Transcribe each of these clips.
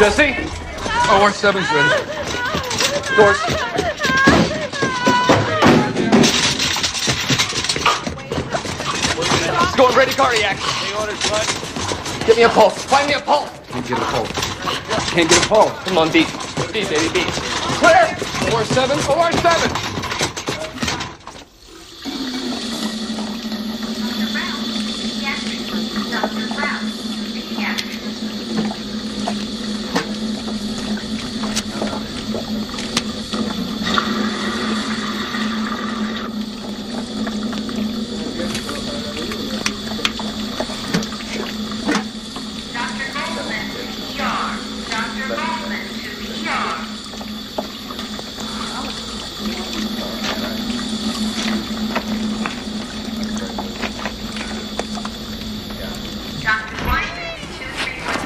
Jesse? OR7's ready. Doors. It's going ready cardiac. Get me a pulse. Find me a pulse. Can't get a pulse. Can't get a pulse. Come on, beat. Beat, baby, beat. Clear. OR7, OR7.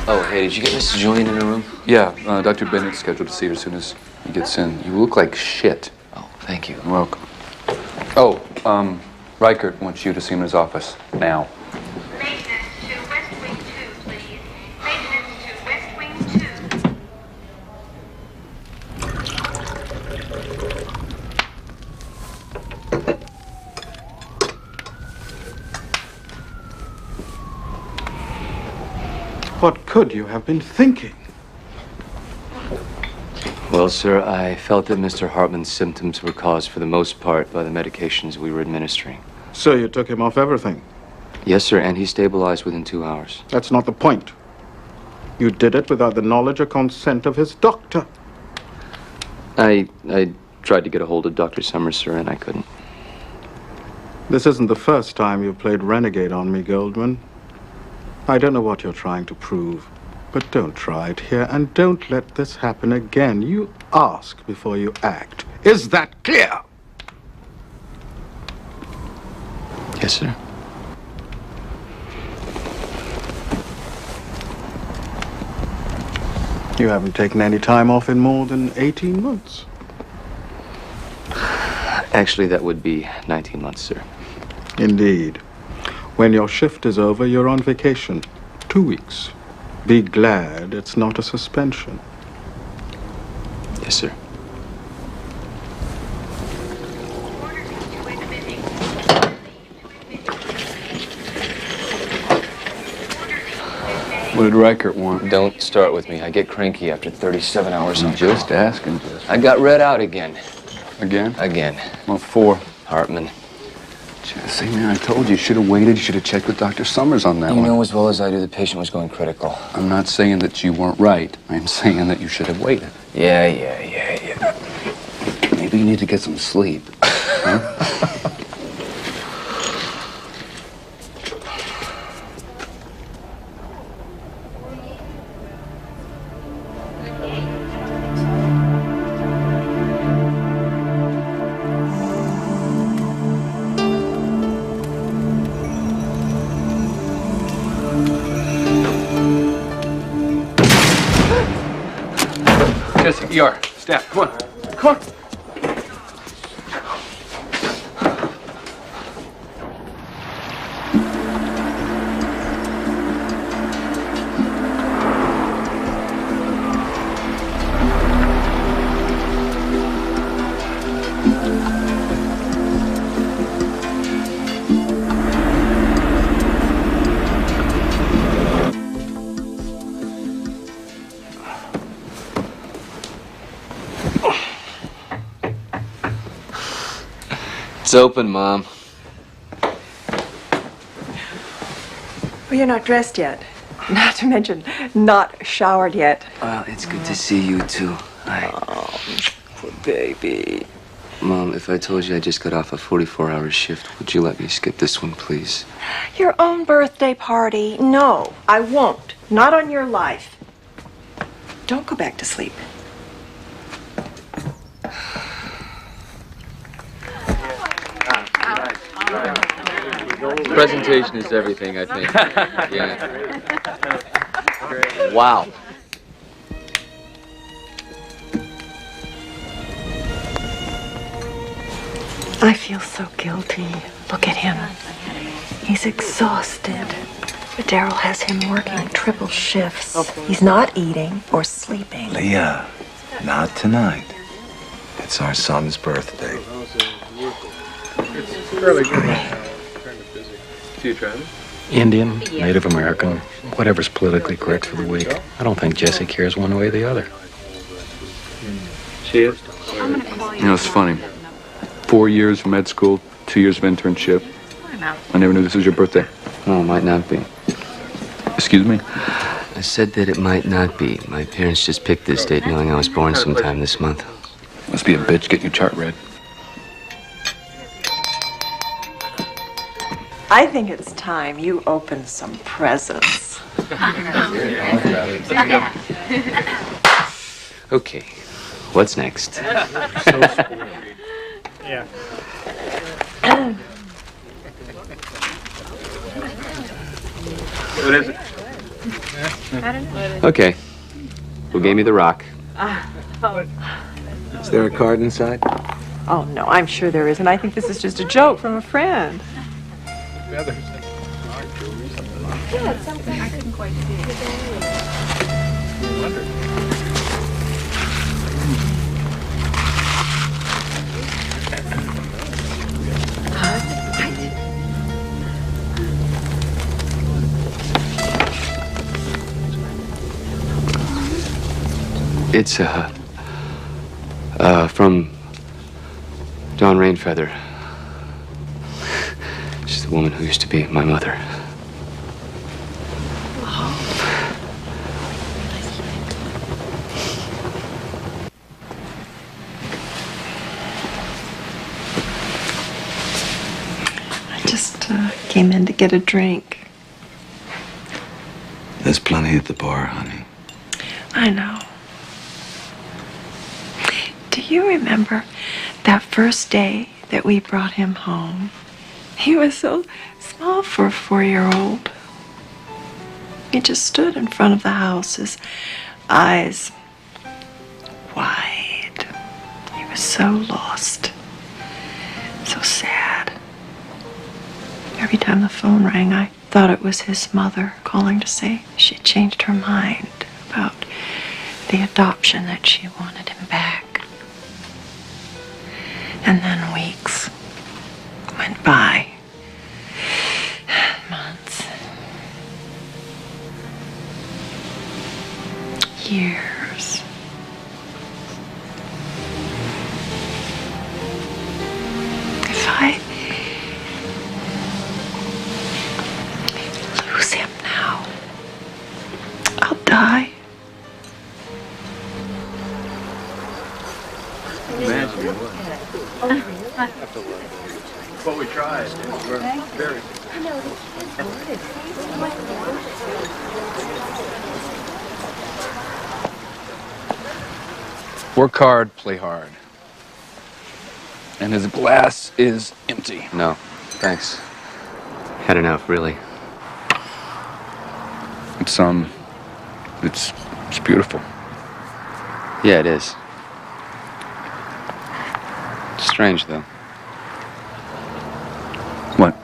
Oh, hey, did you get Mrs. Julian in her room? Yeah, Dr. Bennett's scheduled to see her as soon as he gets in. You look like shit. Oh, thank you. You're welcome. Oh, Reichert wants you to see him in his office now. Maintenance to West Wing 2, please. Maintenance to West Wing 2. What could you have been thinking? Well, sir, I felt that Mr. Hartman's symptoms were caused for the most part by the medications we were administering. So you took him off everything? Yes, sir, and he stabilized within 2 hours. That's not the point. You did it without the knowledge or consent of his doctor. I tried to get a hold of Dr. Summers, sir, and I couldn't. This isn't the first time you've played renegade on me, Goldman. I don't know what you're trying to prove, but don't try it here, and don't let this happen again. You ask before you act. Is that clear? Yes, sir. You haven't taken any time off in more than 18 months. Actually, that would be 19 months, sir. Indeed. When your shift is over, you're on vacation. 2 weeks. Be glad it's not a suspension. Yes, sir. What did Reichert want? Don't start with me. I get cranky after 37 hours on Just call. asking, just. I got read out again. Again? Again. What for? Hartman. Jesse, man, I told you should have waited. You should have checked with Dr. Summers on that You one. know as well as I do the patient was going critical. I'm not saying that you weren't right. I'm saying that you should have waited. Yeah. Maybe you need to get some sleep. Huh? Jesse, ER. Staff, come on. Come on. It's open, Mom. Well, you're not dressed yet. Not to mention, not showered yet. Well, it's good to see you, too. Oh, poor baby. Mom, if I told you I just got off a 44-hour shift, would you let me skip this one, please? Your own birthday party? No, I won't. Not on your life. Don't go back to sleep. Presentation is everything, I think. Yeah. Wow. I feel so guilty. Look at him. He's exhausted. Daryl has him working triple shifts. He's not eating or sleeping. Leah, not tonight. It's our son's birthday. Indian, Native American, whatever's politically correct for the week. I don't think Jesse cares one way or the other. She is? You know, it's funny. 4 years of med school, 2 years of internship. I never knew this was your birthday. Oh, it might not be. Excuse me? I said that it might not be. My parents just picked this date knowing I was born sometime this month. Must be a bitch getting your chart read. I think it's time you open some presents. Okay, what's next? Yeah. What is it? Okay, who gave me the rock? Is there a card inside? Oh, no, I'm sure there isn't. I think this is just a joke from a friend. It's, from Dawn Rainfeather. She's the woman who used to be my mother. I just came in to get a drink. There's plenty at the bar, honey. I know. Do you remember that first day that we brought him home? He was so small for a 4-year-old. He just stood in front of the house, his eyes wide. He was so lost, so sad. Every time the phone rang, I thought it was his mother calling to say she had changed her mind about the adoption, that she wanted him back. And then weeks went by. Months. Years. If I lose him now, I'll die. What we tried. We're very. Work hard, play hard. And his glass is empty. No, thanks. Had enough, really. It's beautiful. Yeah, it is. It's strange, though. What?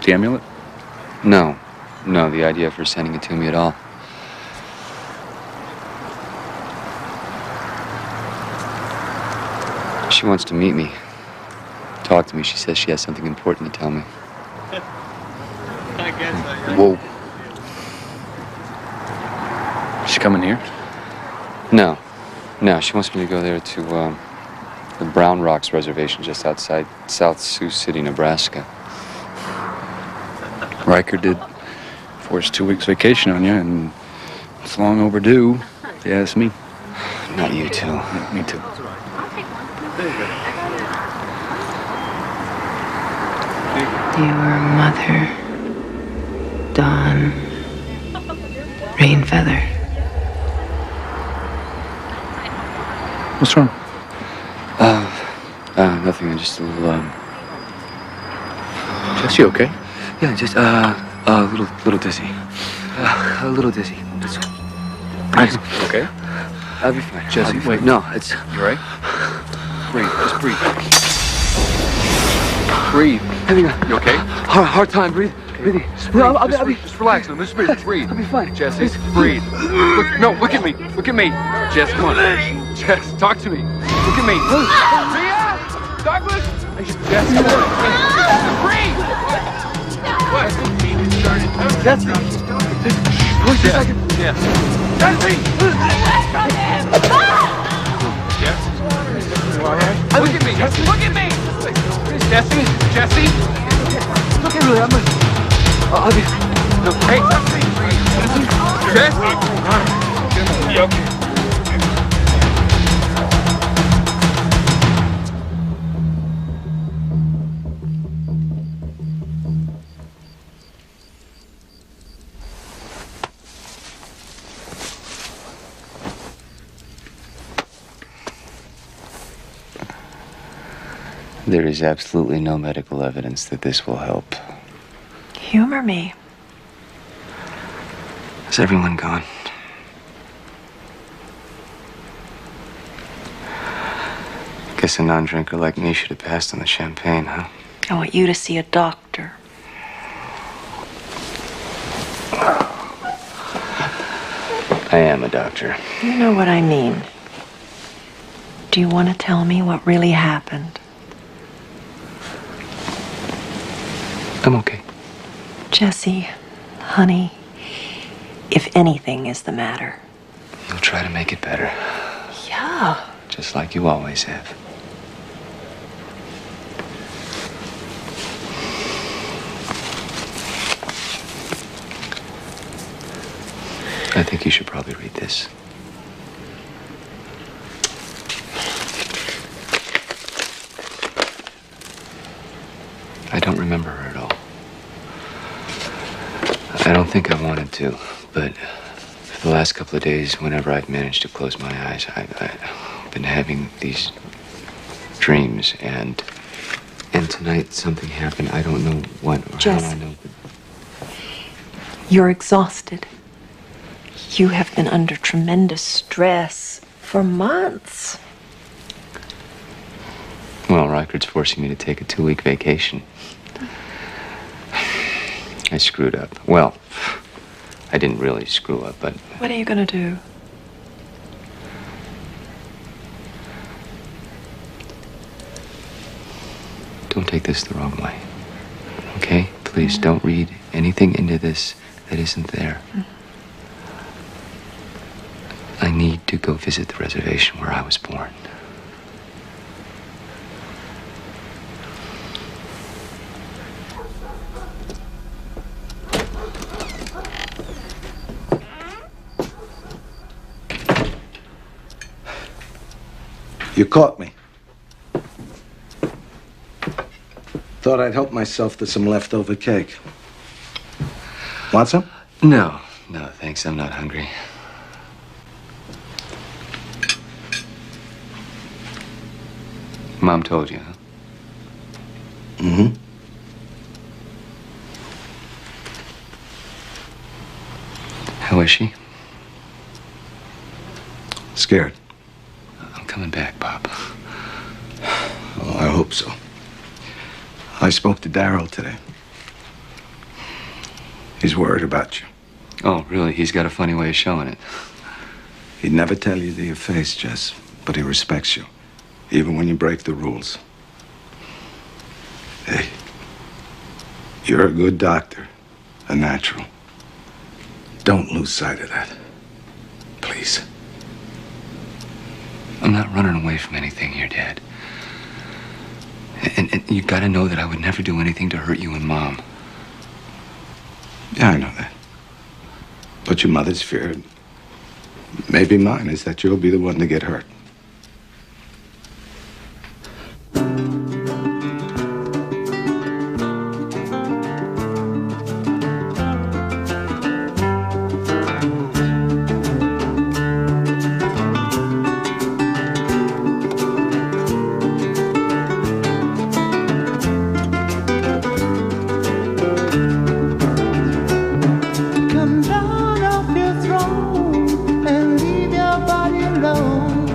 The amulet? No, the idea of her sending it to me at all. She wants to meet me, talk to me. She says she has something important to tell me. Whoa. She coming here? No, she wants me to go there to, the Brown Rocks Reservation just outside South Sioux City, Nebraska. Riker did force 2 weeks vacation on you, and it's long overdue, if you ask me. Not you two. Yeah, me too. Your mother, Dawn Rainfeather. What's wrong? Nothing. I'm just a little, Jesse, okay? yeah, just, little dizzy. A little dizzy. That's all. Okay. I'll be fine. Jesse, I'll be wait. fine. No, it's... You all right? Breathe. Just breathe. Breathe. Having a You okay? hard time breathing. Breathe. Just breathe. Just relax. No, just breathe. Just breathe. I'll be fine. Jesse, breathe. Look at me. Look at me. Jess, come on. Jess, talk to me. Look at me. Mia! Douglas! Jess, come on. Breathe! What? Jesse! Wait a second. Jess. Jesse! Jess? All right? Look at me. Look at me! Jesse? Jesse? It's okay, really. I'll be... No, hey, Jesse! You okay? There is absolutely no medical evidence that this will help. Humor me. Is everyone gone? Guess a non-drinker like me should have passed on the champagne, huh? I want you to see a doctor. I am a doctor. You know what I mean. Do you want to tell me what really happened? I'm okay. Jesse, honey, if anything is the matter. You'll try to make it better. Yeah. Just like you always have. I think you should probably read this. I don't remember her at all. I don't think I wanted to, but for the last couple of days, whenever I've managed to close my eyes, I've been having these dreams, and tonight something happened. I don't know what or Jess, how I know. You're exhausted. You have been under tremendous stress for months. Well, Reichert's forcing me to take a 2-week vacation. I screwed up. Well, I didn't really screw up, but... What are you gonna do? Don't take this the wrong way. Okay? Please don't read anything into this that isn't there. I need to go visit the reservation where I was born. You caught me. Thought I'd help myself to some leftover cake. Want some? No, thanks. I'm not hungry. Mom told you, huh? Mm-hmm. How is she? Scared. I'm coming back, Pop. Oh, I hope so. I spoke to Darryl today. He's worried about you. Oh, really? He's got a funny way of showing it. He'd never tell you to your face, Jess, but he respects you, even when you break the rules. Hey, you're a good doctor, a natural. Don't lose sight of that. Please. I'm not running away from anything here, Dad. And you gotta know that I would never do anything to hurt you and Mom. Yeah, I know that. But your mother's fear, maybe mine, is that you'll be the one to get hurt. Come down off your throne and leave your body alone.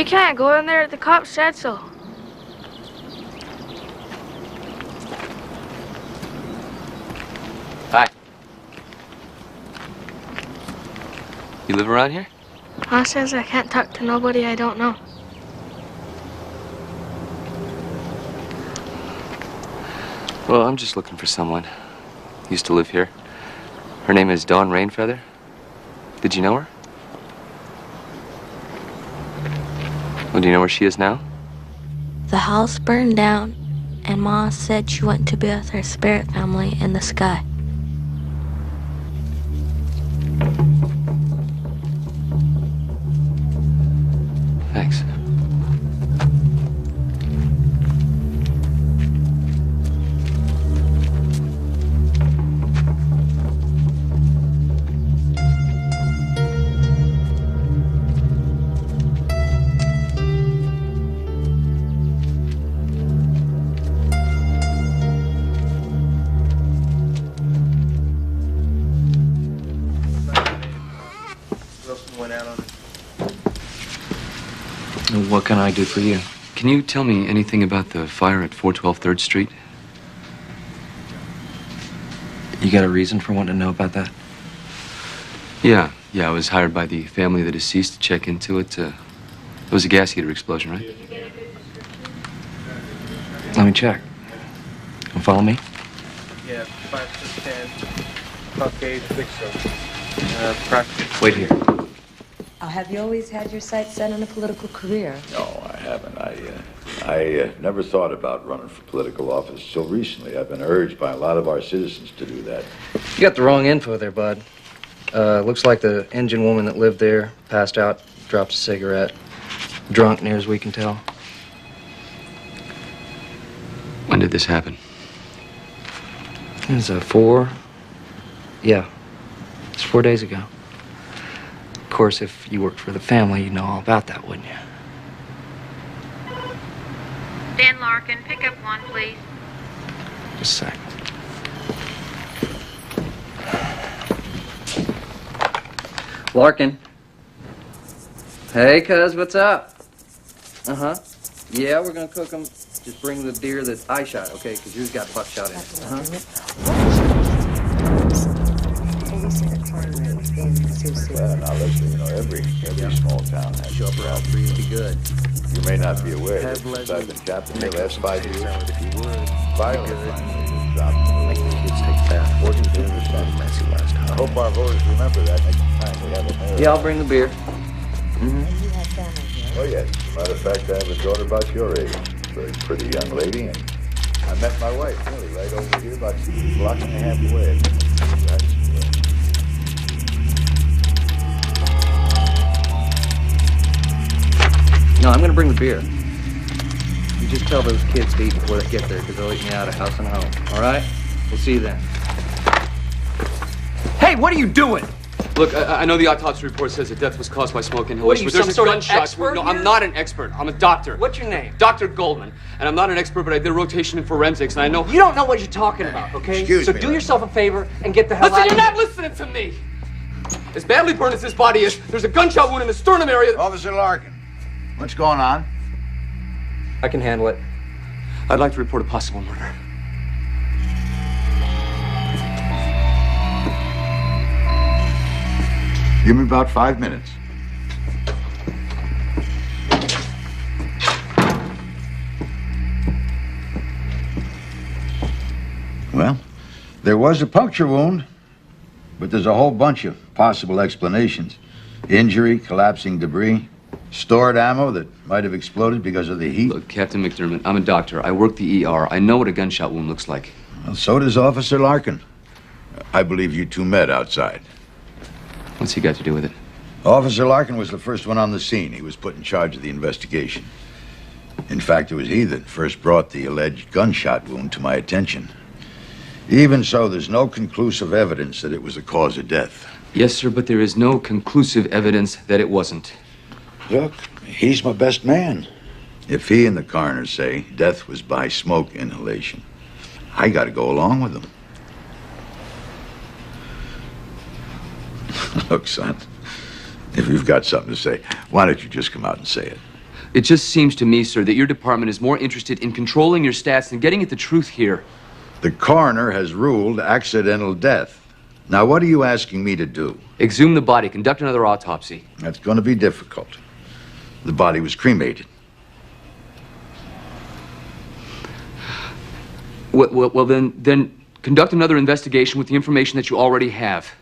can't go in there. The cops said so. Hi. You live around here? Ma says I can't talk to nobody I don't know. Well, I'm just looking for someone. Used to live here. Her name is Dawn Rainfeather. Did you know her? Well, do you know where she is now? The house burned down, and Ma said she went to be with her spirit family in the sky. Thanks. What can I do for you? Can you tell me anything about the fire at 412 3rd Street? You got a reason for wanting to know about that? Yeah, I was hired by the family of the deceased to check into it. It was a gas heater explosion, right? Let me check. You follow me? Yeah, 5 to 10. Okay, think so. Practice. Wait here. Have you always had your sights set on a political career? No, I haven't. I never thought about running for political office so recently. I've been urged by a lot of our citizens to do that. You got the wrong info there, bud. Looks like the engine woman that lived there passed out, dropped a cigarette. Drunk, near as we can tell. When did this happen? It was 4... Yeah. It's 4 days ago. Of course, if you worked for the family, you'd know all about that, wouldn't you? Dan Larkin, pick up one, please. Just a sec. Larkin. Hey, cuz, what's up? Uh-huh. Yeah, we're gonna cook them. Just bring the deer that I shot, okay? Because yours got buckshot in it. Well, now listen, every small town has Show up around 3 would be good. You may not be aware that since I've been captain the last 5 years, violent crime has dropped. Make the kids take that. Working through the sun. Messy last time. I hope our voters remember that next time we have a mayor. Yeah, I'll bring the beer. Oh, yes. As a matter of fact, I have a daughter about your age. Very pretty young lady, and I met my wife, really, right over here, about a block and a half away. No, I'm gonna bring the beer. You just tell those kids to eat before they get there, because they'll eat me out of house and home. All right? We'll see you then. Hey, what are you doing? Look, I know the autopsy report says that death was caused by smoke inhalation. What are you, but there's some a sort of gunshot. expert No, here? I'm not an expert. I'm a doctor. What's your name? Dr. Goldman. And I'm not an expert, but I did a rotation in forensics, and I know... You don't know what you're talking about, okay? Excuse so me, do ma'am. yourself a favor and get the hell Listen, out you're of here. not listening to me! As badly burned as this body is, there's a gunshot wound in the sternum area... Officer Larkin, what's going on? I can handle it. I'd like to report a possible murder. Give me about 5 minutes. Well, there was a puncture wound, but there's a whole bunch of possible explanations. Injury, collapsing debris, stored ammo that might have exploded because of the heat. Look, Captain McDermott, I'm a doctor. I work the ER. I know what a gunshot wound looks like. Well, so does Officer Larkin. I believe you two met outside. What's he got to do with it? Officer Larkin was the first one on the scene. He was put in charge of the investigation. In fact, it was he that first brought the alleged gunshot wound to my attention. Even so, there's no conclusive evidence that it was the cause of death. Yes, sir, but there is no conclusive evidence that it wasn't. Look, he's my best man. If he and the coroner say death was by smoke inhalation, I gotta go along with them. Look, son, if you've got something to say, why don't you just come out and say it? It just seems to me, sir, that your department is more interested in controlling your stats than getting at the truth here. The coroner has ruled accidental death. Now, what are you asking me to do? Exhume the body, conduct another autopsy. That's going to be difficult. The body was cremated. Well, then conduct another investigation with the information that you already have.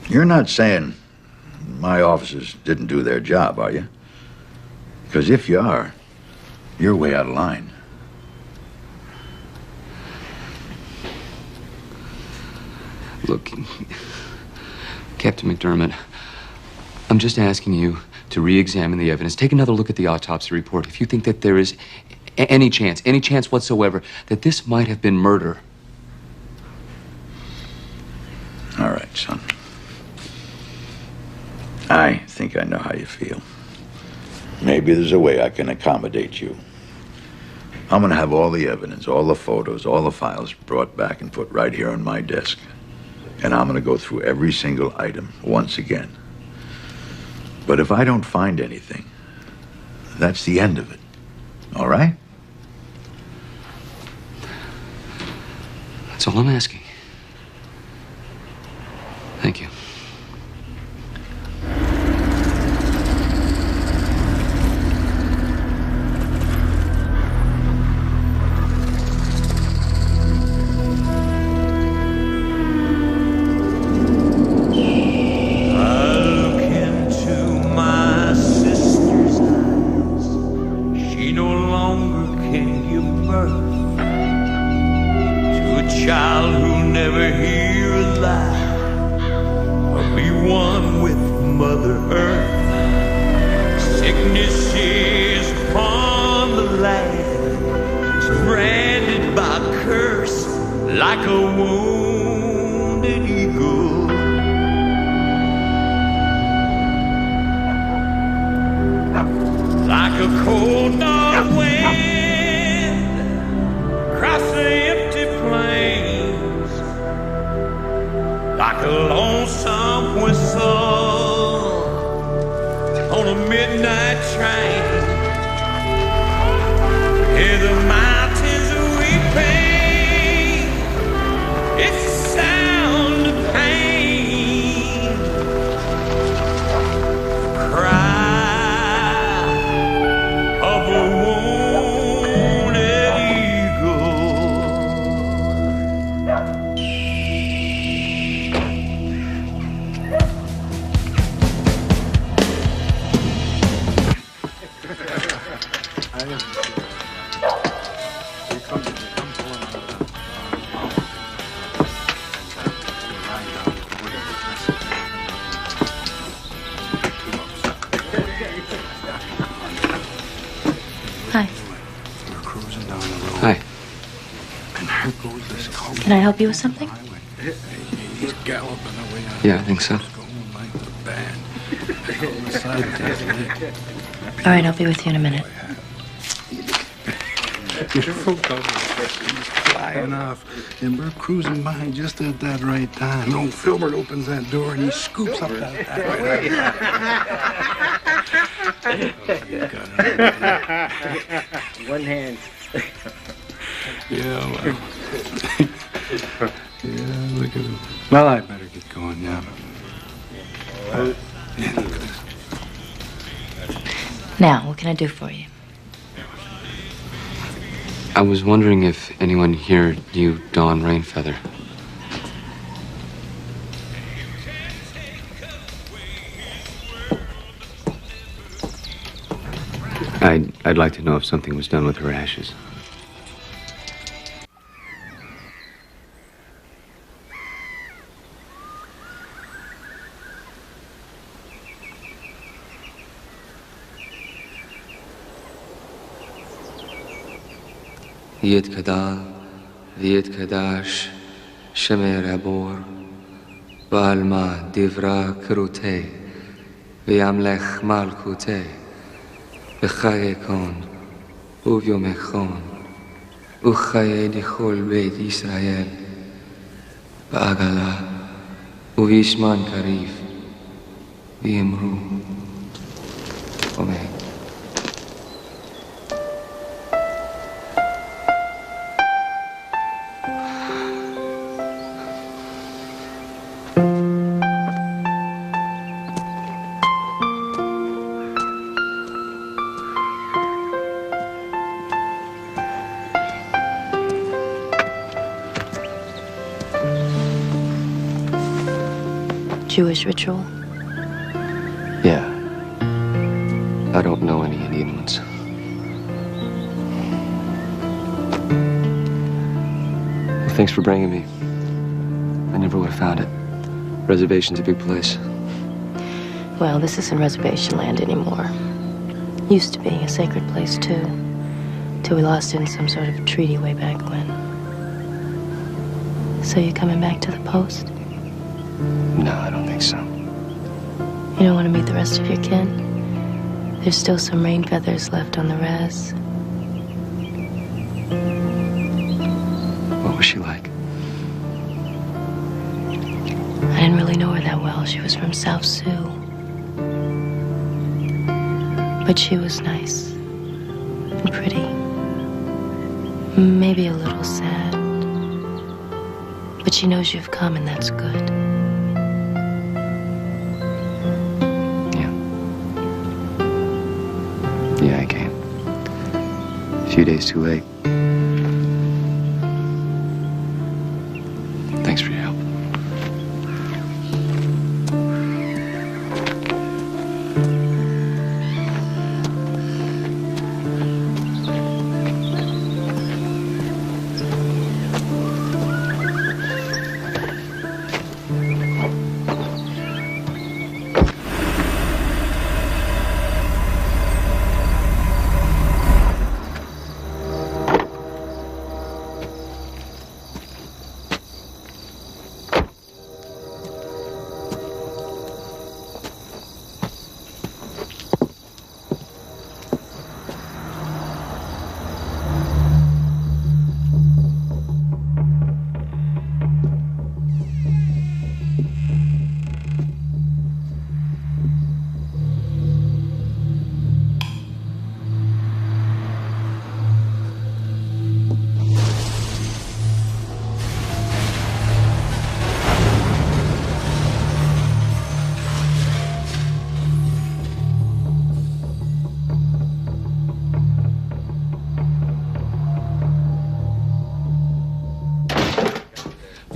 You're not saying my officers didn't do their job, are you? Because if you are, you're way out of line. Look, Captain McDermott, I'm just asking you to re-examine the evidence. Take another look at the autopsy report. If you think that there is any chance whatsoever that this might have been murder. All right, son. I think I know how you feel. Maybe there's a way I can accommodate you. I'm gonna have all the evidence, all the photos, all the files brought back and put right here on my desk. And I'm gonna go through every single item once again. But if I don't find anything, that's the end of it. All right? That's all I'm asking. Thank you. Can I help you with something? Yeah, I think so. All right, I'll be with you in a minute. Flying off, and we're cruising by just at that right time. Old Filbert opens that door and he scoops up that One hand. Yeah, well. Yeah, look at him. Well, I better get going now. Now, what can I do for you? I was wondering if anyone here knew Dawn Rainfeather. I'd like to know if something was done with her ashes. Yet kadal, viet kadash, shemer abor, balma divra krute, viamlech malkute, bechaye kon, uvyomechon, uchaye dichol beit Israel, baagala, uvishman karif, viemru, amen. Jewish ritual? Yeah. I don't know any Indian ones. Well, thanks for bringing me. I never would have found it. Reservation's a big place. Well, this isn't reservation land anymore. Used to be a sacred place, too. Till we lost it in some sort of treaty way back when. So you coming back to the post? No, I don't think so. You don't want to meet the rest of your kin? There's still some rain feathers left on the res. What was she like? I didn't really know her that well. She was from South Sioux. But she was nice and pretty. Maybe a little sad. But she knows you've come, and that's good. Yeah, I came. A few days too late. Thanks for your help.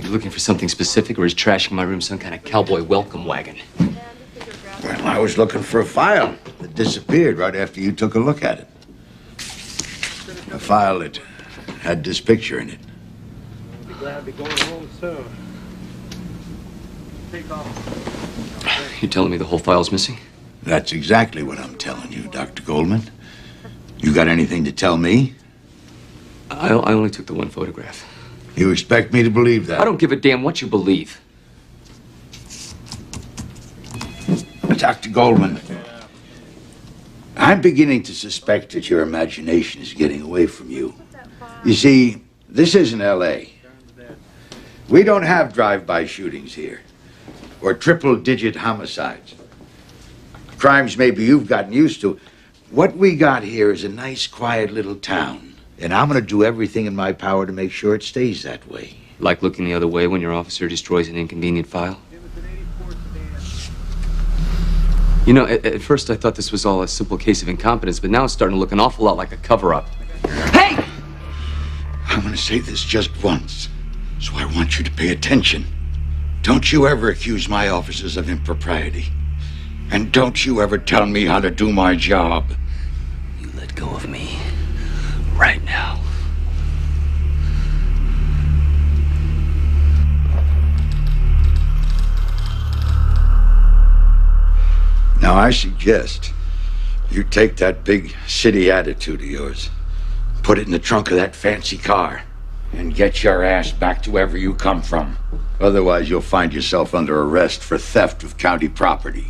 Looking for something specific, or is trashing my room some kind of cowboy welcome wagon? Well, I was looking for a file that disappeared right after you took a look at it. A file that had this picture in it. I'll be glad to be going home soon. Take off. You telling me the whole file's missing? That's exactly what I'm telling you, Dr. Goldman. You got anything to tell me? I only took the one photograph. You expect me to believe that? I don't give a damn what you believe. Dr. Goldman, I'm beginning to suspect that your imagination is getting away from you. You see, this isn't L.A. We don't have drive-by shootings here, or triple-digit homicides. Crimes maybe you've gotten used to. What we got here is a nice, quiet little town. And I'm going to do everything in my power to make sure it stays that way. Like looking the other way when your officer destroys an inconvenient file? You know, at first I thought this was all a simple case of incompetence, but now it's starting to look an awful lot like a cover-up. Hey! I'm going to say this just once, so I want you to pay attention. Don't you ever accuse my officers of impropriety. And don't you ever tell me how to do my job. You let go of me. Right now. Now, I suggest you take that big city attitude of yours, put it in the trunk of that fancy car, and get your ass back to wherever you come from. Otherwise, you'll find yourself under arrest for theft of county property.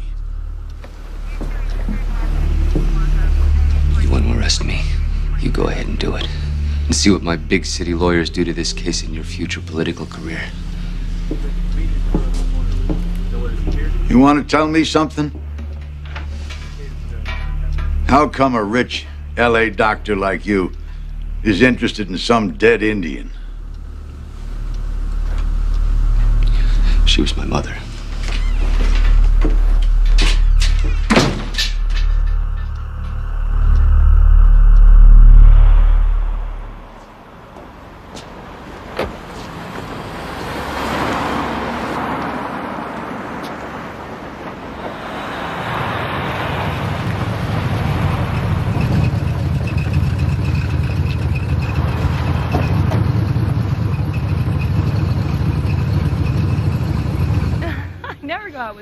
You want to arrest me? You go ahead and do it. And see what my big city lawyers do to this case in your future political career. You want to tell me something? How come a rich L.A. doctor like you is interested in some dead Indian? She was my mother.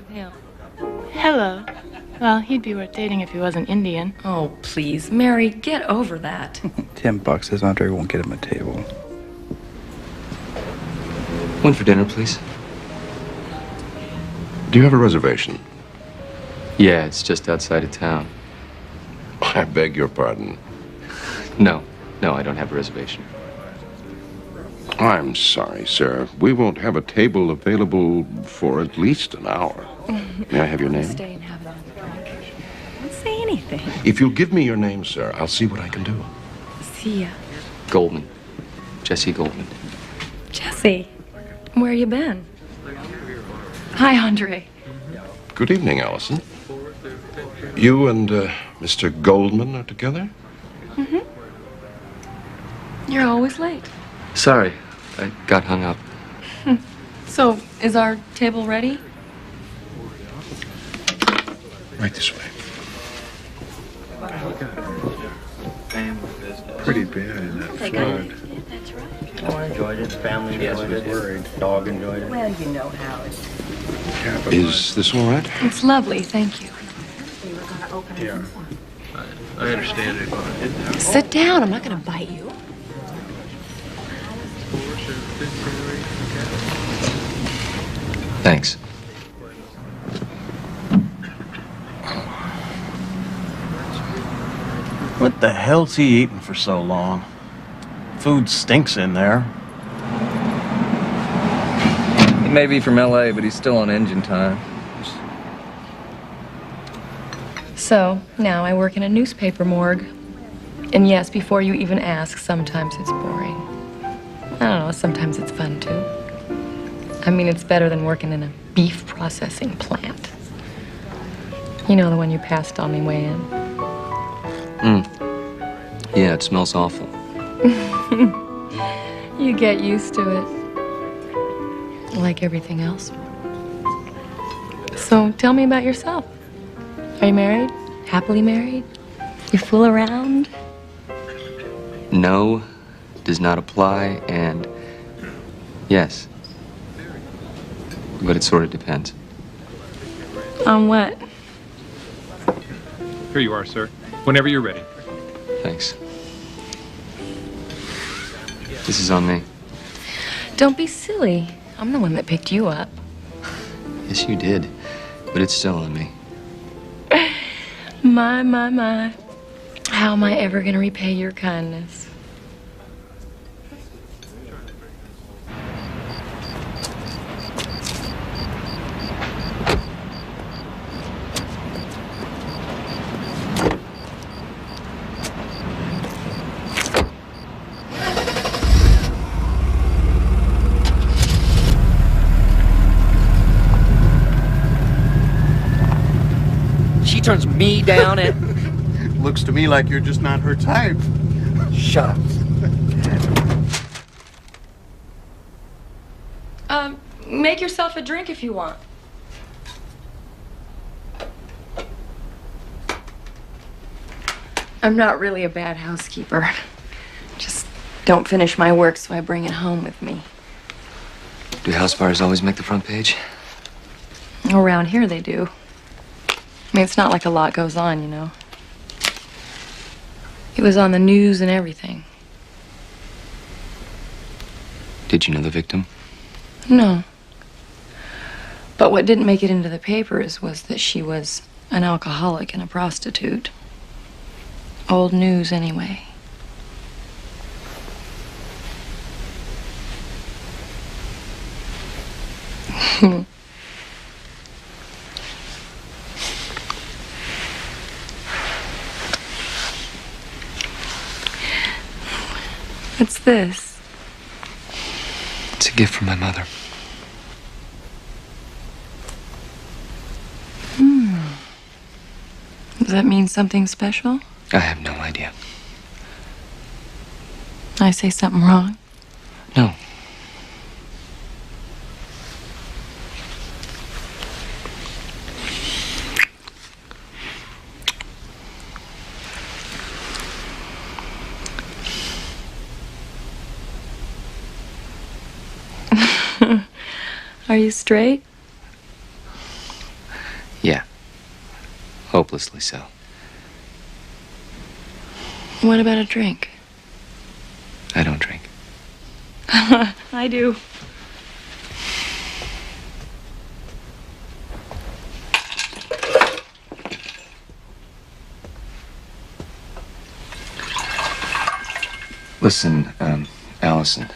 with him. Hello. Well, he'd be worth dating if he wasn't Indian. Oh, please, Mary, get over that. $10 says Andre won't get him a table. One for dinner, please. Do you have a reservation? Yeah, it's just outside of town. I beg your pardon. No, I don't have a reservation. I'm sorry, sir. We won't have a table available for at least an hour. May I have your name? Stay and have it on the drink. Don't say anything. If you'll give me your name, sir, I'll see what I can do. See ya. Goldman. Jesse Goldman. Jesse, where you been? Hi, Andre. Good evening, Allison. You and Mr. Goldman are together? Mm-hmm. You're always late. Sorry, I got hung up. So, is our table ready? Right this way. Pretty bad in that flood. Oh, I enjoyed it. The family enjoyed it. Worried. Dog enjoyed it. Well, you know how it is. Is this all right? It's lovely, thank you. Yeah. I understand it. Sit down, I'm not gonna bite you. Thanks. What the hell's he eating for so long? Food stinks in there. He may be from LA, but he's still on engine time. So, now I work in a newspaper morgue. And yes, before you even ask, sometimes it's boring. I don't know, sometimes it's fun too. I mean, it's better than working in a beef processing plant. You know, the one you passed on the way in. Yeah, it smells awful. You get used to it. Like everything else. So, tell me about yourself. Are you married? Happily married? You fool around? No does not apply, and yes. But it sort of depends. On what? Here you are, sir. Whenever you're ready. Thanks. This is on me. Don't be silly. I'm the one that picked you up. Yes, you did. But it's still on me. My. How am I ever gonna repay your kindness? She turns me down and... Looks to me like you're just not her type. Shut up. Make yourself a drink if you want. I'm not really a bad housekeeper. Just don't finish my work so I bring it home with me. Do house fires always make the front page? Around here they do. I mean, it's not like a lot goes on, you know. It was on the news and everything. Did you know the victim? No. But what didn't make it into the papers was that she was an alcoholic and a prostitute. Old news, anyway. What's this? It's a gift from my mother. Does that mean something special? I have no idea. I say something wrong? No. Are you straight? Hopelessly so. What about a drink? I don't drink. I do. Listen, Allison.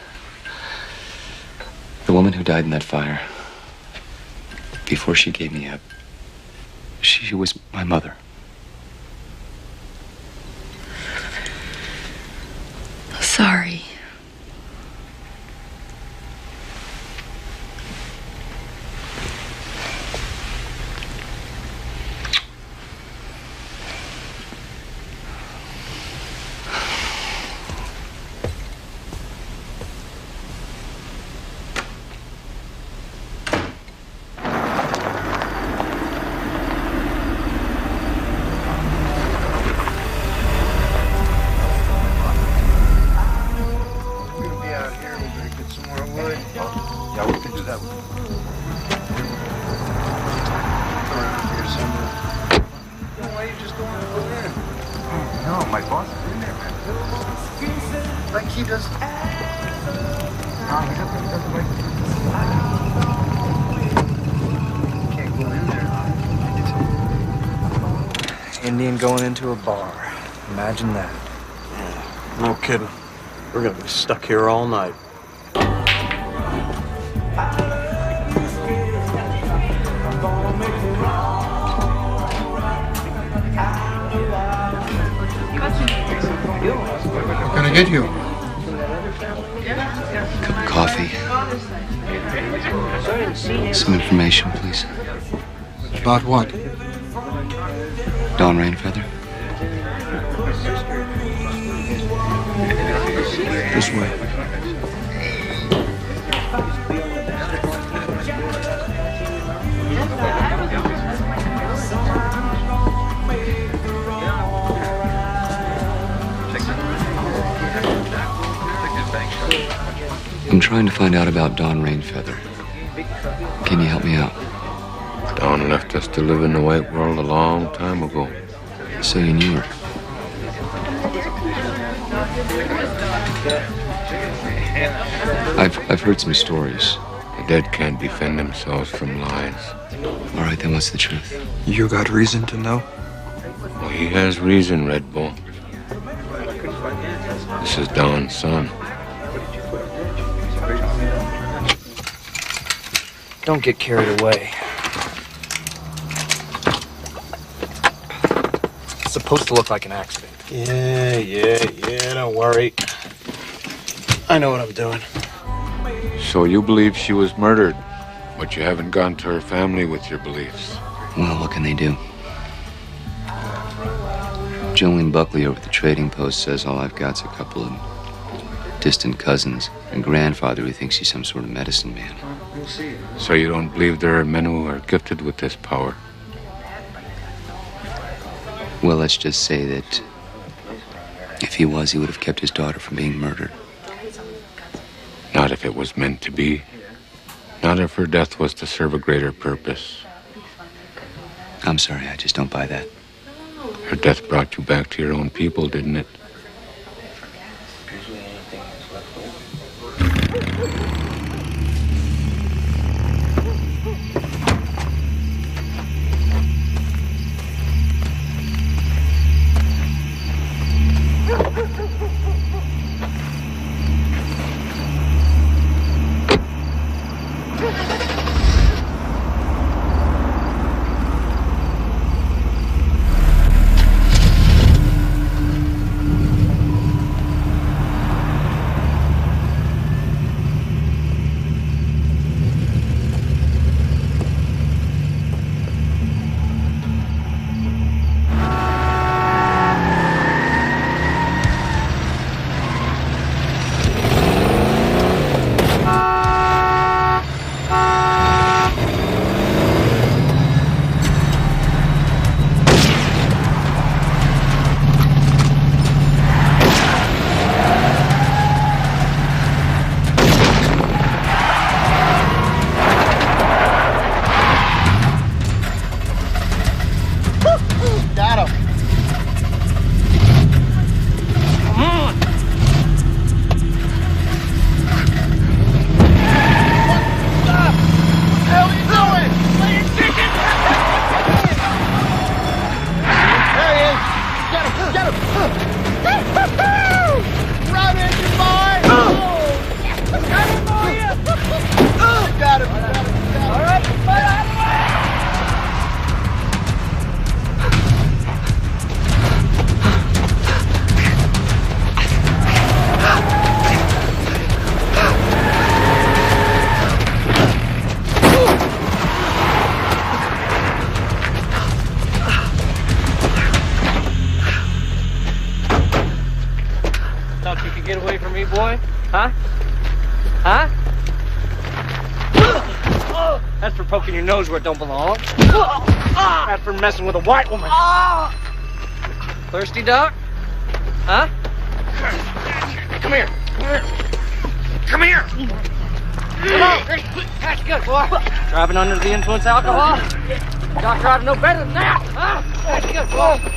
The woman who died in that fire, before she gave me up, she was my mother. Sorry. Indian going into a bar. Imagine that. No kidding. We're gonna be stuck here all night. What can I get you? Cup of coffee. Some information, please. About what? Dawn Rainfeather. This way. I'm trying to find out about Dawn Rainfeather. Can you help me out? Dawn left us to live in the white world a long time ago. So you knew her? I've heard some stories. The dead can't defend themselves from lies. All right, then what's the truth? You got reason to know? Well, he has reason, Red Bull. This is Dawn's son. Don't get carried away. It's supposed to look like an accident. Yeah, don't worry. I know what I'm doing. So you believe she was murdered, but you haven't gone to her family with your beliefs. Well, what can they do? Jolene Buckley over at the Trading Post says all I've got's a couple of distant cousins and grandfather who thinks he's some sort of medicine man. So you don't believe there are men who are gifted with this power? Well, let's just say that if he was, he would have kept his daughter from being murdered. Not if it was meant to be. Not if her death was to serve a greater purpose. I'm sorry, I just don't buy that. Her death brought you back to your own people, didn't it? for me, boy? Huh? Huh? That's for poking your nose where it don't belong. That's for messing with a white woman. Thirsty, Doc? Huh? Come here. Come here. Come on. That's good, boy. Driving under the influence of alcohol? Doctor ought to know better than that, huh? That's good, boy.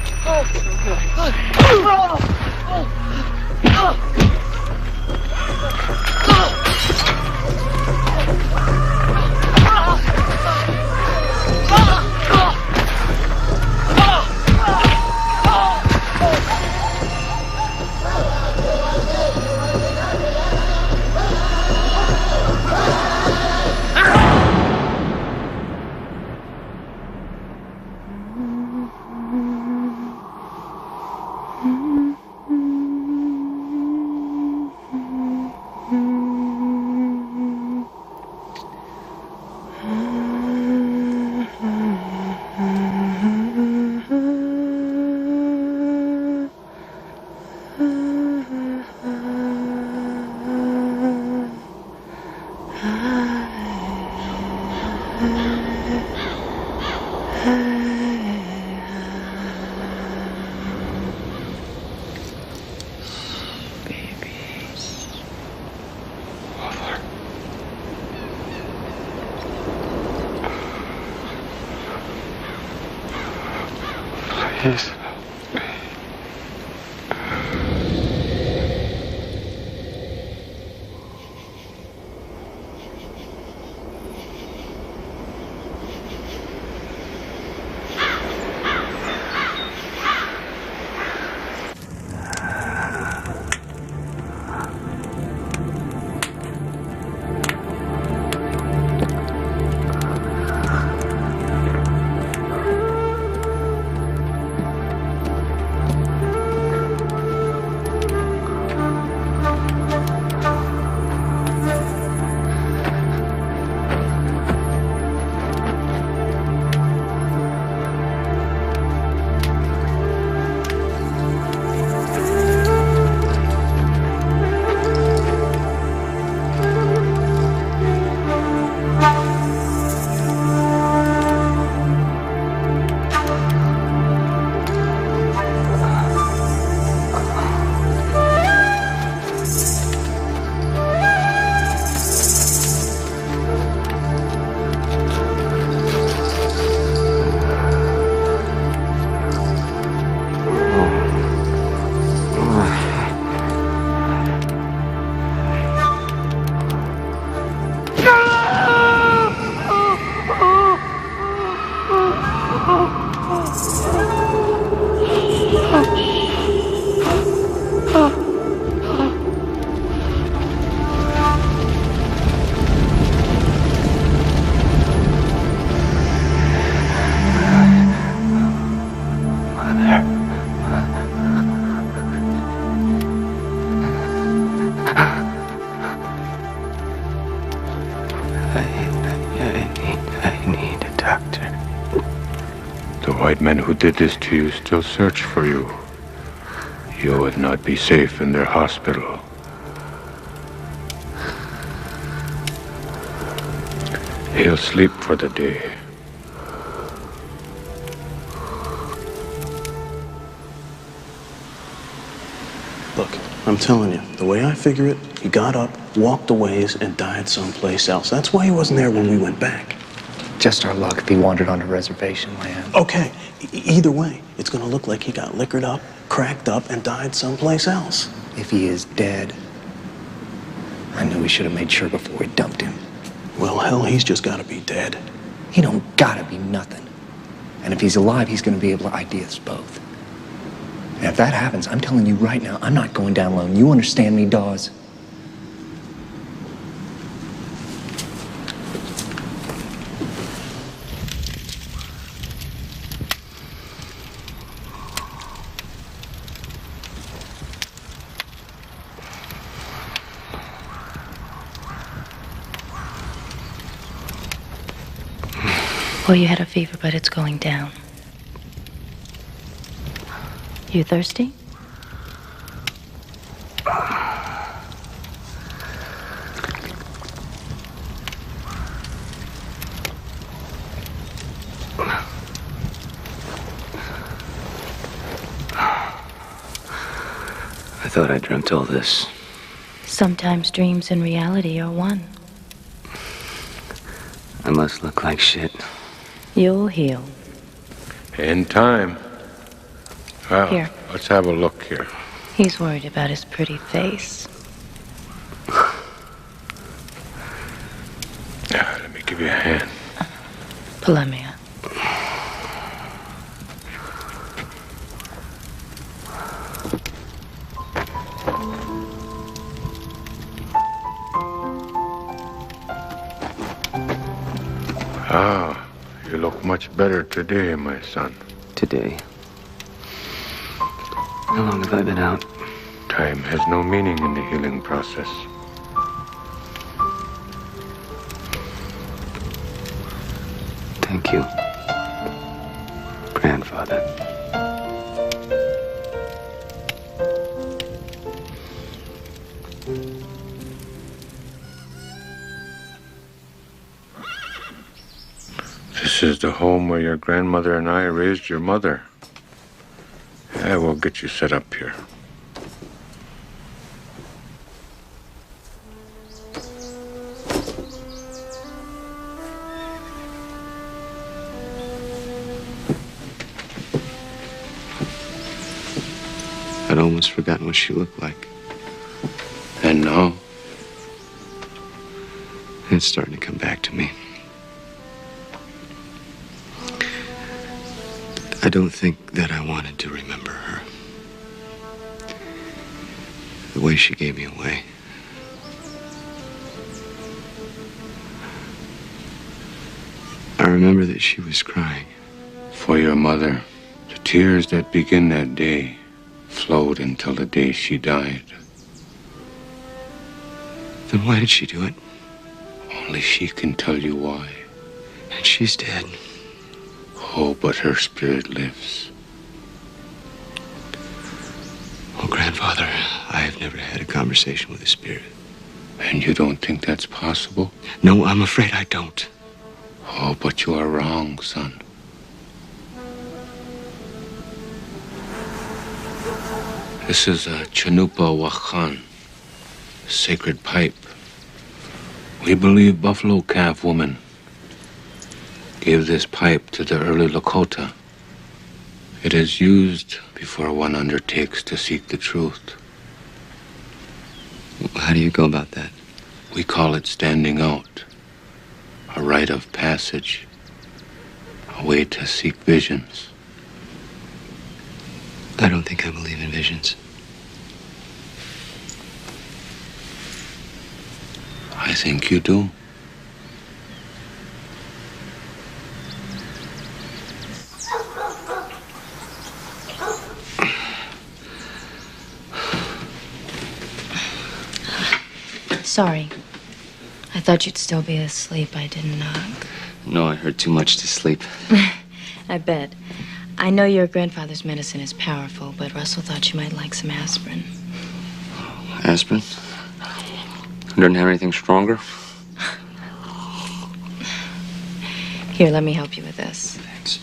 Please. I need a doctor. The white men who did this to you still search for you. You would not be safe in their hospital. He'll sleep for the day. Look, I'm telling you, the way I figure it, he got up, walked a ways, and died someplace else. That's why he wasn't there when we went back. Just our luck if he wandered onto reservation land. Okay, either way, it's gonna look like he got liquored up, cracked up, and died someplace else. If he is dead, I knew we should have made sure before we dumped him. Well, hell, he's just gotta be dead. He don't gotta be nothing. And if he's alive, he's gonna be able to ID us both. And if that happens, I'm telling you right now, I'm not going down alone. You understand me, Dawes? Well, you had a fever, but it's going down. You thirsty? thought I dreamt all this. Sometimes dreams and reality are one. I must look like shit. You'll heal. In time. Well, Here. let's have a look here. He's worried about his pretty face. Yeah, let me give you a hand. Palemia. Ah, you look much better today, my son. Today? How long have I been out? Time has no meaning in the healing process. Thank you, grandfather. This is the home where your grandmother and I raised your mother. Yeah, we'll get you set up here. I'd almost forgotten what she looked like. And now? It's starting to come back to me. I don't think that I wanted to remember her. The way she gave me away. I remember that she was crying. For your mother, the tears that begin that day flowed until the day she died. Then why did she do it? Only she can tell you why. And she's dead. Oh, but her spirit lives. Oh, grandfather, I have never had a conversation with a spirit. And you don't think that's possible? No, I'm afraid I don't. Oh, but you are wrong, son. This is a Chanupa Wakhan, sacred pipe. We believe Buffalo Calf woman gave this pipe to the early Lakota. It is used before one undertakes to seek the truth. How do you go about that? We call it standing out, a rite of passage, a way to seek visions. I don't think I believe in visions. I think you do. Sorry. I thought you'd still be asleep. I didn't knock. No, I heard too much to sleep. I bet. I know your grandfather's medicine is powerful, but Russell thought you might like some aspirin. Aspirin? Doesn't have anything stronger? Here, let me help you with this. Thanks.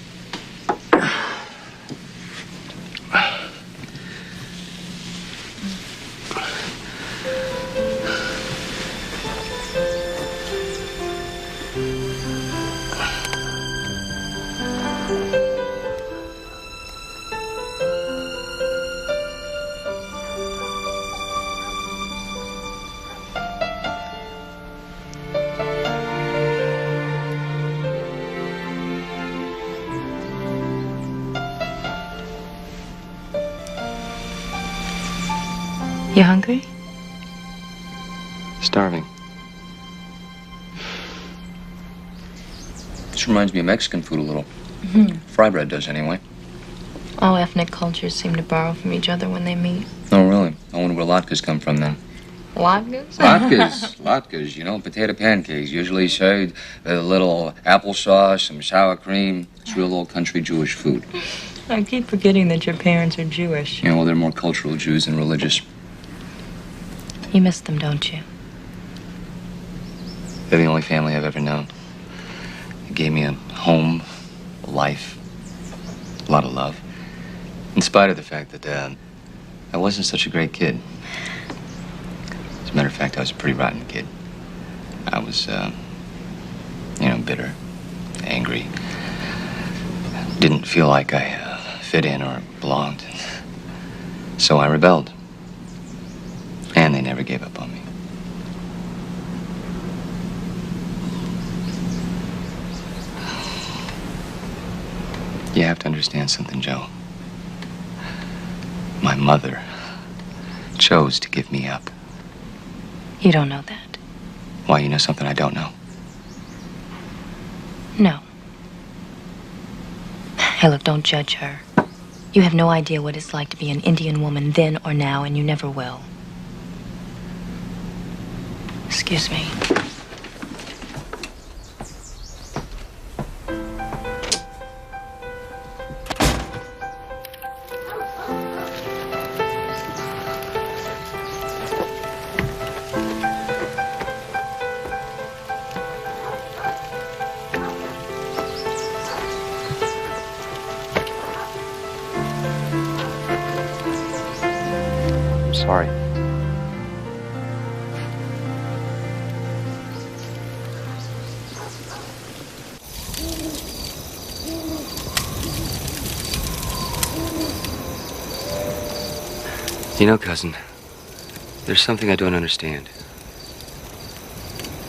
You hungry? Starving. This reminds me of Mexican food a little. Fry bread does anyway. All ethnic cultures seem to borrow from each other when they meet. Oh, really? I wonder where latkes come from then. Latkes? Latkes, you know, potato pancakes, usually served with a little applesauce, some sour cream. It's real old country Jewish food. I keep forgetting that your parents are Jewish. You know, well, they're more cultural Jews than religious. You miss them, don't you? They're the only family I've ever known. They gave me a home, a life, a lot of love. In spite of the fact that I wasn't such a great kid. As a matter of fact, I was a pretty rotten kid. I was, bitter, angry. Didn't feel like I fit in or belonged. So I rebelled. And they never gave up on me. You have to understand something, Joe. My mother chose to give me up. You don't know that. Why, you know something I don't know? No. Hey, look, don't judge her. You have no idea what it's like to be an Indian woman then or now, and you never will. Excuse me. Sorry. You know, cousin, there's something I don't understand.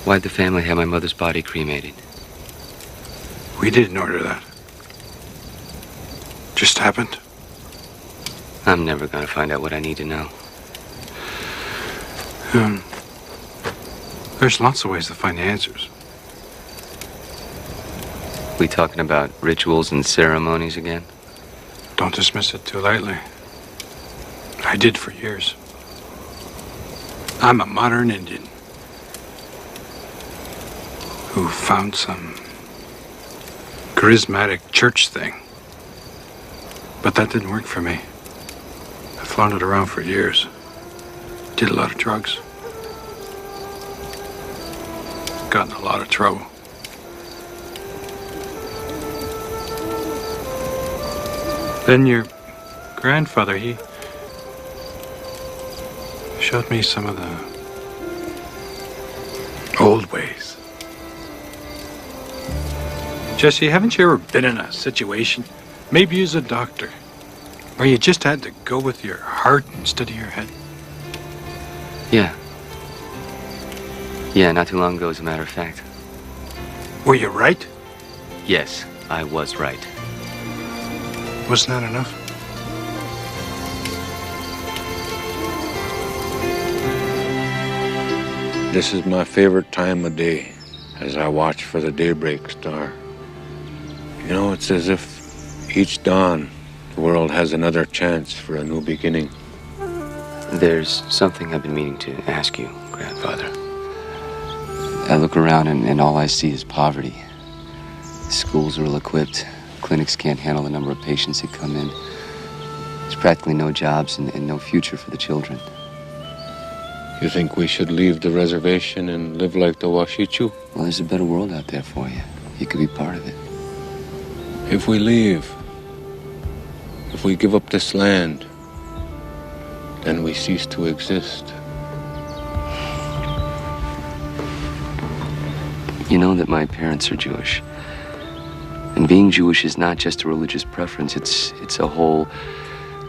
Why'd the family have my mother's body cremated? We didn't order that. Just happened. I'm never gonna find out what I need to know. There's lots of ways to find the answers. We talking about rituals and ceremonies again? Don't dismiss it too lightly. I did for years. I'm a modern Indian who found some charismatic church thing. But that didn't work for me. I floundered around for years. Did a lot of drugs. Got in a lot of trouble. Then your grandfather, he showed me some of the old ways. Jesse, haven't you ever been in a situation, maybe as a doctor, where you just had to go with your heart instead of your head? Yeah. Yeah, not too long ago, as a matter of fact. Were you right? Yes, I was right. Wasn't that enough? This is my favorite time of day as I watch for the daybreak star. You know, it's as if each dawn the world has another chance for a new beginning. There's something I've been meaning to ask you, Grandfather. I look around and all I see is poverty. Schools are ill-equipped. Clinics can't handle the number of patients that come in. There's practically no jobs and no future for the children. You think we should leave the reservation and live like the Washichu? Well, there's a better world out there for you. You could be part of it. If we leave, if we give up this land, then we cease to exist. You know that my parents are Jewish. And being Jewish is not just a religious preference, it's a whole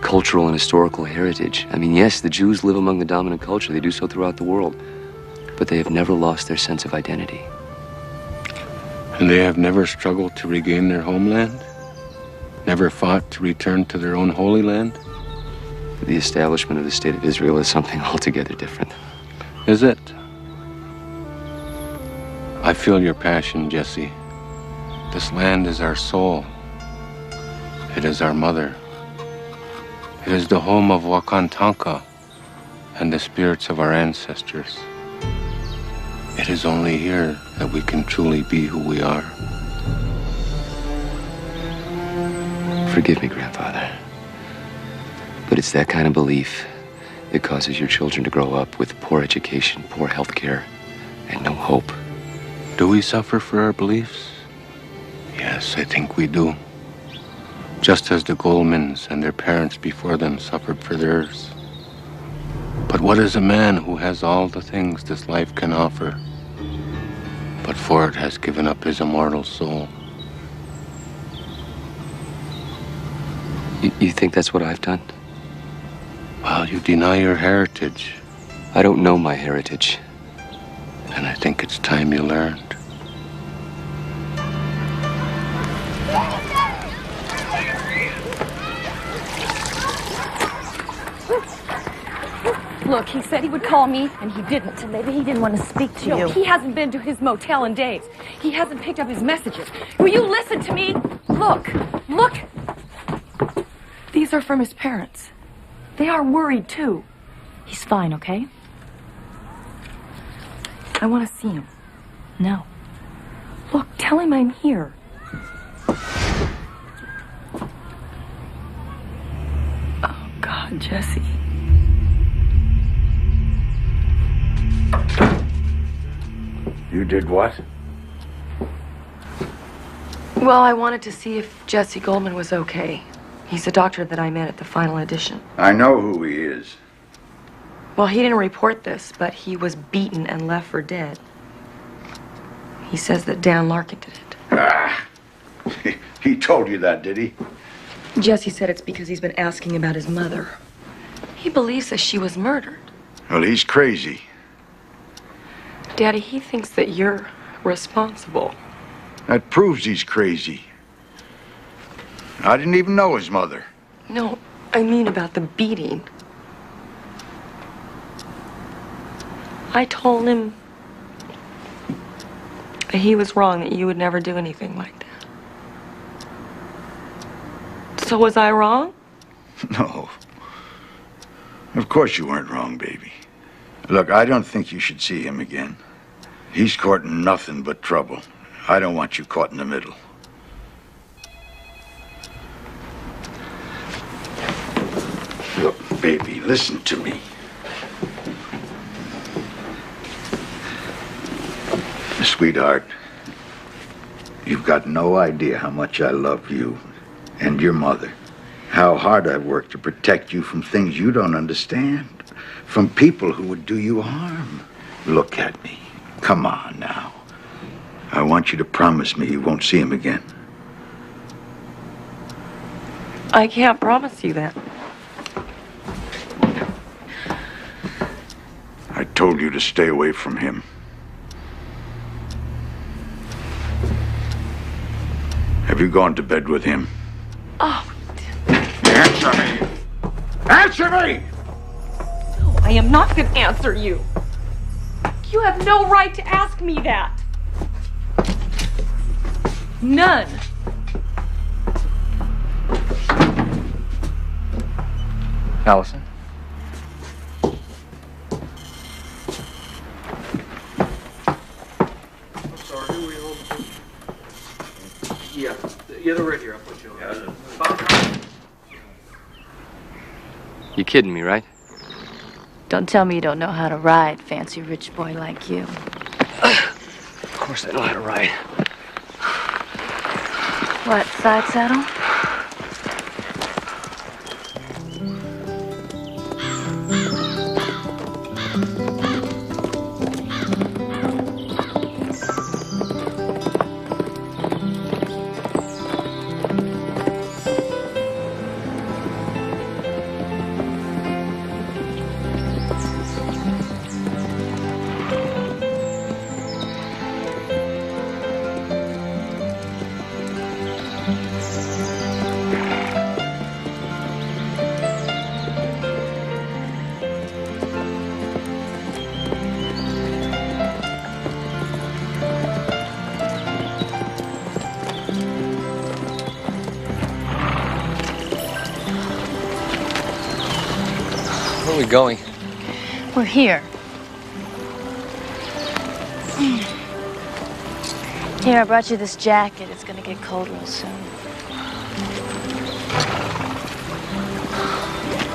cultural and historical heritage. I mean, yes, the Jews live among the dominant culture. They do so throughout the world. But they have never lost their sense of identity. And they have never struggled to regain their homeland? Never fought to return to their own holy land? The establishment of the State of Israel is something altogether different. Is it? I feel your passion, Jesse. This land is our soul. It is our mother. It is the home of Wakantanka and the spirits of our ancestors. It is only here that we can truly be who we are. Forgive me, Grandfather. But it's that kind of belief that causes your children to grow up with poor education, poor health care, and no hope. Do we suffer for our beliefs? Yes, I think we do. Just as the Goldmans and their parents before them suffered for theirs. But what is a man who has all the things this life can offer, but for it has given up his immortal soul? You think that's what I've done? Well, you deny your heritage. I don't know my heritage. And I think it's time you learned. Look, he said he would call me, and he didn't. And maybe he didn't want to speak to you. No, he hasn't been to his motel in days. He hasn't picked up his messages. Will you listen to me? Look, look. These are from his parents. They are worried, too. He's fine, okay? I want to see him. No. Look, tell him I'm here. Oh, God, Jesse. You did what? Well, I wanted to see if Jesse Goldman was okay. He's the doctor that I met at the final edition. I know who he is. Well, he didn't report this, but he was beaten and left for dead. He says that Dan Larkin did it. Ah, he told you that, did he? Jesse said it's because he's been asking about his mother. He believes that she was murdered. Well, he's crazy. Daddy, he thinks that you're responsible. That proves he's crazy. I didn't even know his mother. No, I mean about the beating. I told him that he was wrong, that you would never do anything like that. So was I wrong? No. Of course you weren't wrong, baby. Look, I don't think you should see him again. He's courting nothing but trouble. I don't want you caught in the middle. Look, baby, listen to me. Sweetheart, you've got no idea how much I love you and your mother. How hard I've worked to protect you from things you don't understand. From people who would do you harm. Look at me. Come on now. I want you to promise me you won't see him again. I can't promise you that. I told you to stay away from him. Have you gone to bed with him? Oh. Answer me! Answer me! No, I am not going to answer you. You have no right to ask me that. None. Allison? I'm sorry, who were you holding to? Yeah, they're right here. I'll put you on. You kidding me, right? Don't tell me you don't know how to ride, fancy rich boy like you. Of course I know how to ride. What, side saddle? Where are we going? We're here. Here, I brought you this jacket. It's gonna get cold real soon.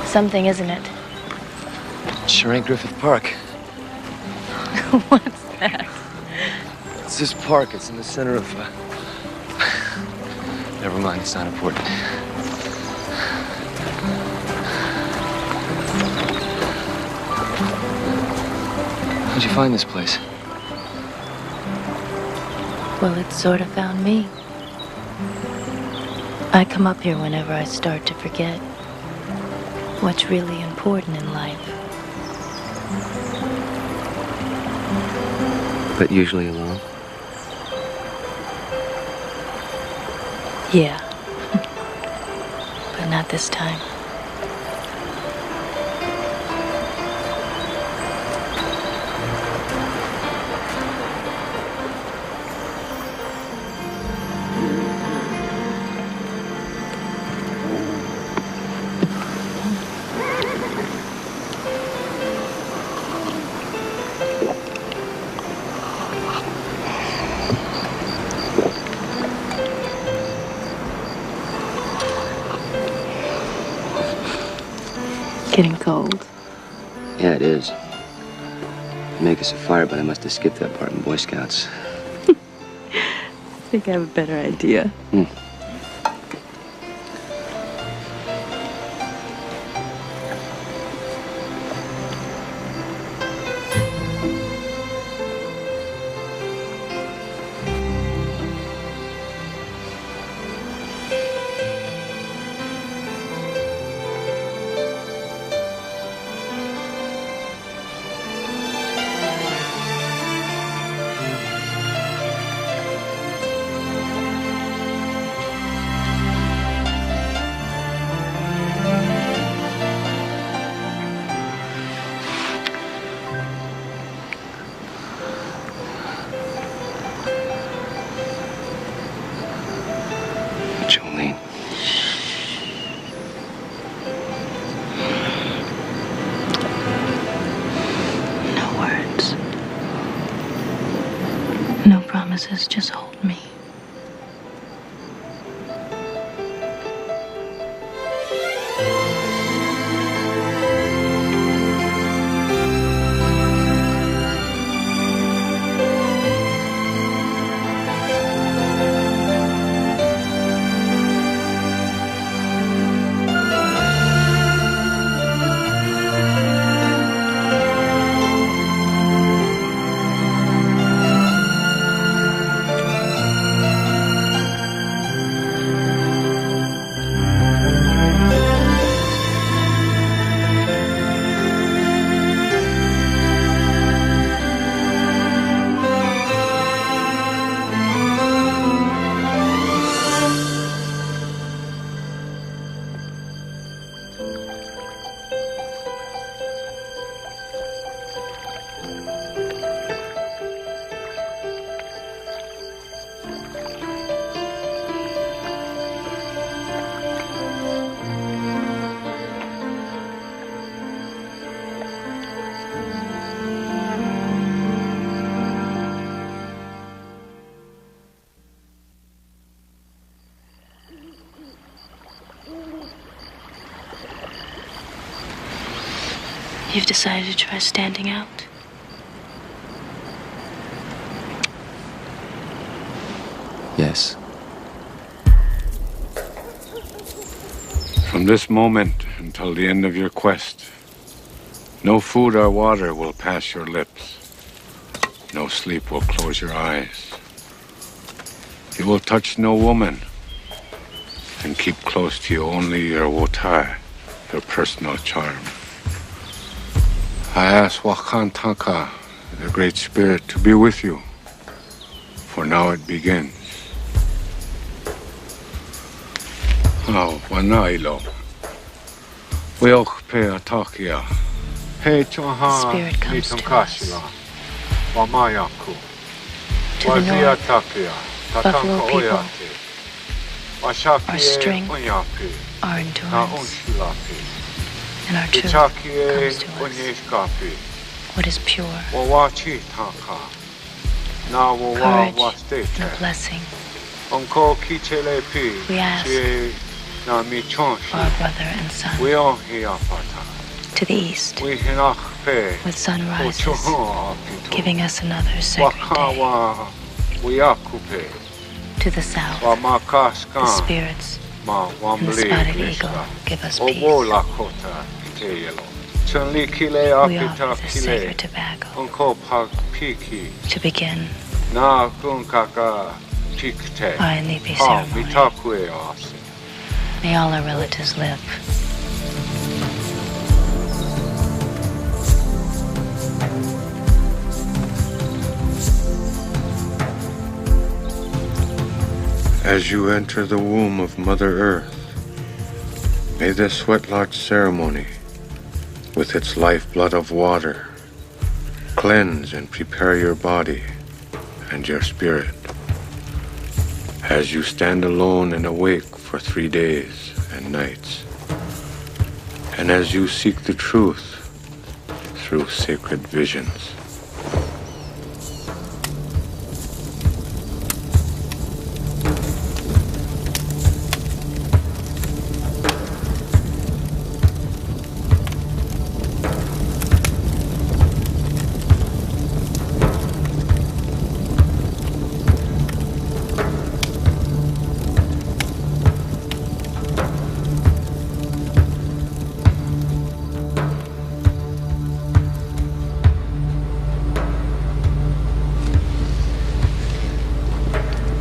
Something, isn't it? Sure ain't Griffith Park. What's that? It's this park. It's in the center of... Never mind, it's not important. How'd you find this place? Well, it sort of found me. I come up here whenever I start to forget what's really important in life. But usually alone? Yeah. But not this time. Getting cold. Yeah, it is. Make us a fire, but I must have skipped that part in Boy Scouts. I think I have a better idea. Jolene. No words. No promises, just hold me. You've decided to try standing out? Yes. From this moment until the end of your quest, no food or water will pass your lips. No sleep will close your eyes. You will touch no woman and keep close to you only your wotai, your personal charm. I ask Wakan Tanka, the Great Spirit, to be with you, for now it begins. Oh, Wanailo. Weokpe Atakia. Hey Choha. Spirit comes to us. Wamayaku. To the north, Takia. Buffalo people, Oyate. our strength, our endurance, and our truth comes to us. What is pure, courage, no blessing. We ask for our brother and son. To the east, with sun rises, giving us another sacred day. To the south, the spirits and the spotted eagle give us peace. We offer the sacred tobacco to begin our NDP ceremony. May all our relatives live. As you enter the womb of Mother Earth, may the sweat lodge ceremony, with its lifeblood of water, cleanse and prepare your body and your spirit. As you stand alone and awake for 3 days and nights, and as you seek the truth through sacred visions.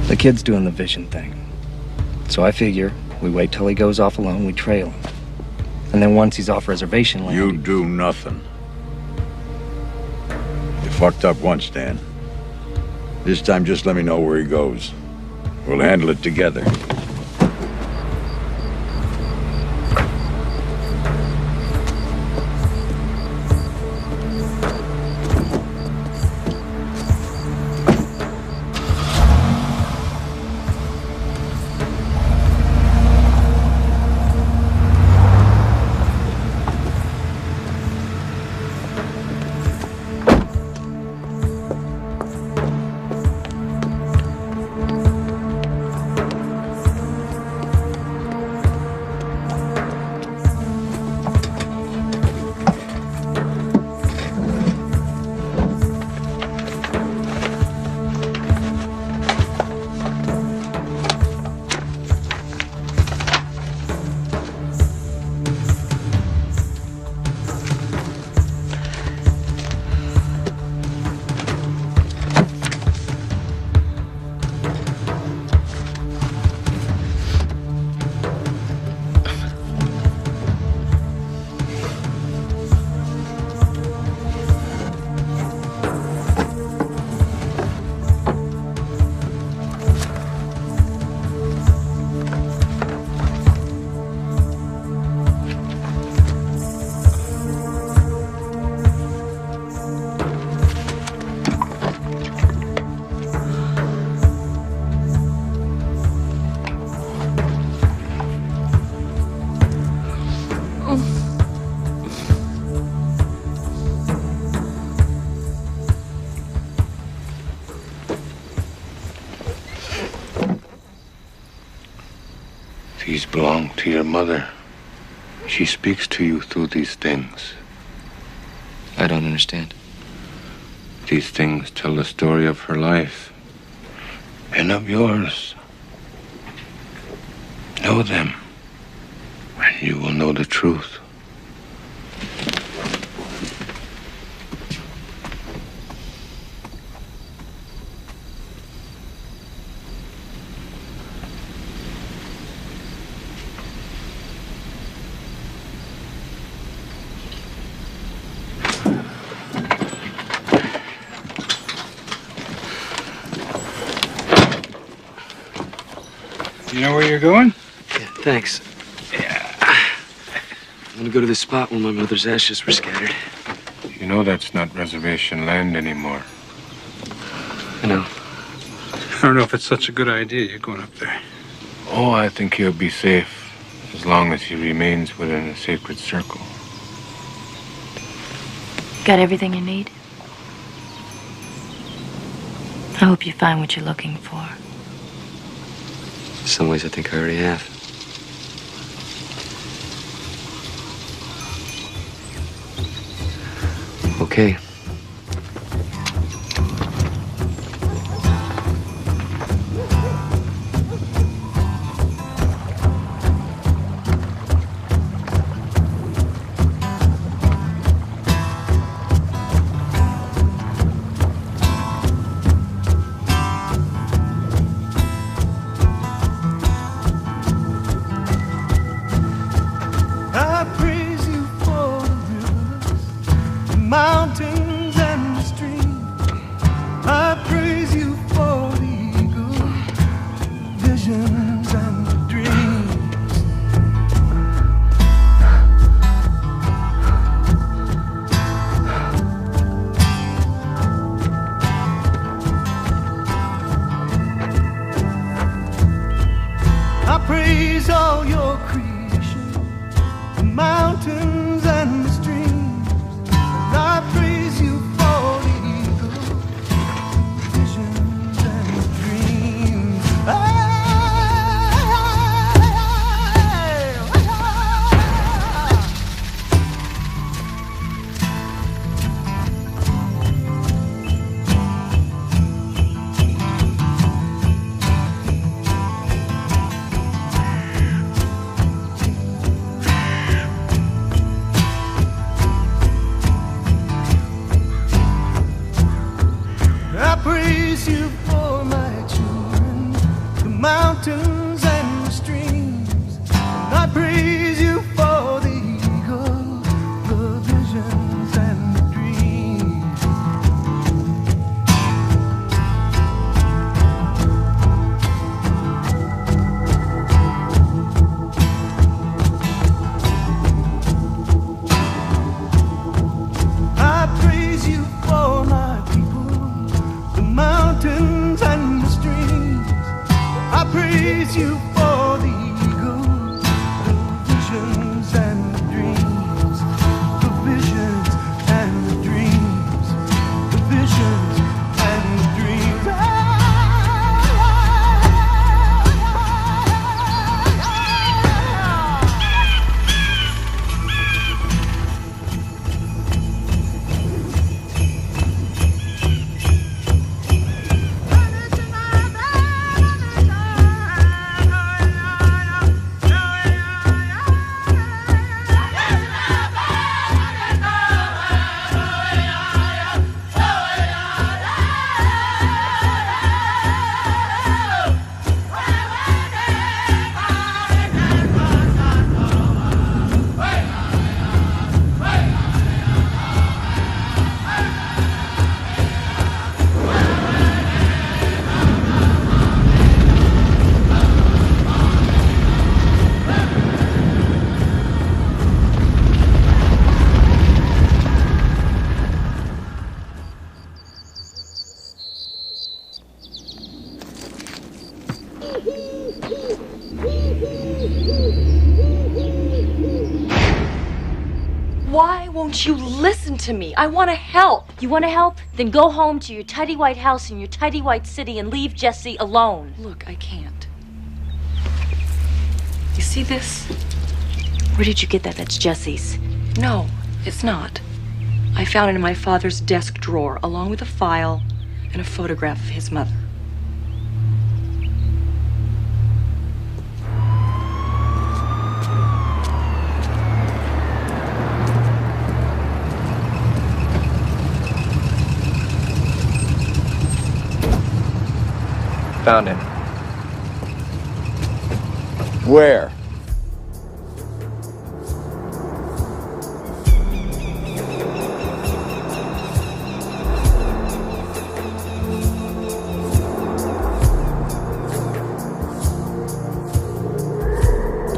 The kid's doing the vision thing. So I figure we wait till he goes off alone, we trail him. And then once he's off reservation land... You do nothing. You fucked up once, Dan. This time just let me know where he goes. We'll handle it together. These belong to your mother. She speaks to you through these things. I don't understand. These things tell the story of her life and of yours. Know them, and you will know the truth. You know where you're going? Yeah, thanks. Yeah. I'm gonna go to the spot where my mother's ashes were scattered. You know that's not reservation land anymore. I know. I don't know if it's such a good idea you're going up there. Oh, I think he'll be safe as long as he remains within a sacred circle. Got everything you need? I hope you find what you're looking for. In some ways, I think I already have. Okay. praise all your creation, the mountains and the streams. And I praise you for the eagle, visions and the dreams. I praise you for my children, the mountains and the streams. And I praise you for the eagle, the visions and the dreams. I praise you for my the mountains and the streams. I praise you for the eagle, the visions and the dreams, the visions and the dreams, the visions and the dreams. Why won't you listen to me? I want to help. You want to help? Then go home to your tidy white house in your tidy white city and leave Jesse alone. Look, I can't. You see this? Where did you get that? That's Jesse's. No, it's not. I found it in my father's desk drawer, along with a file and a photograph of his mother. Found him. Where?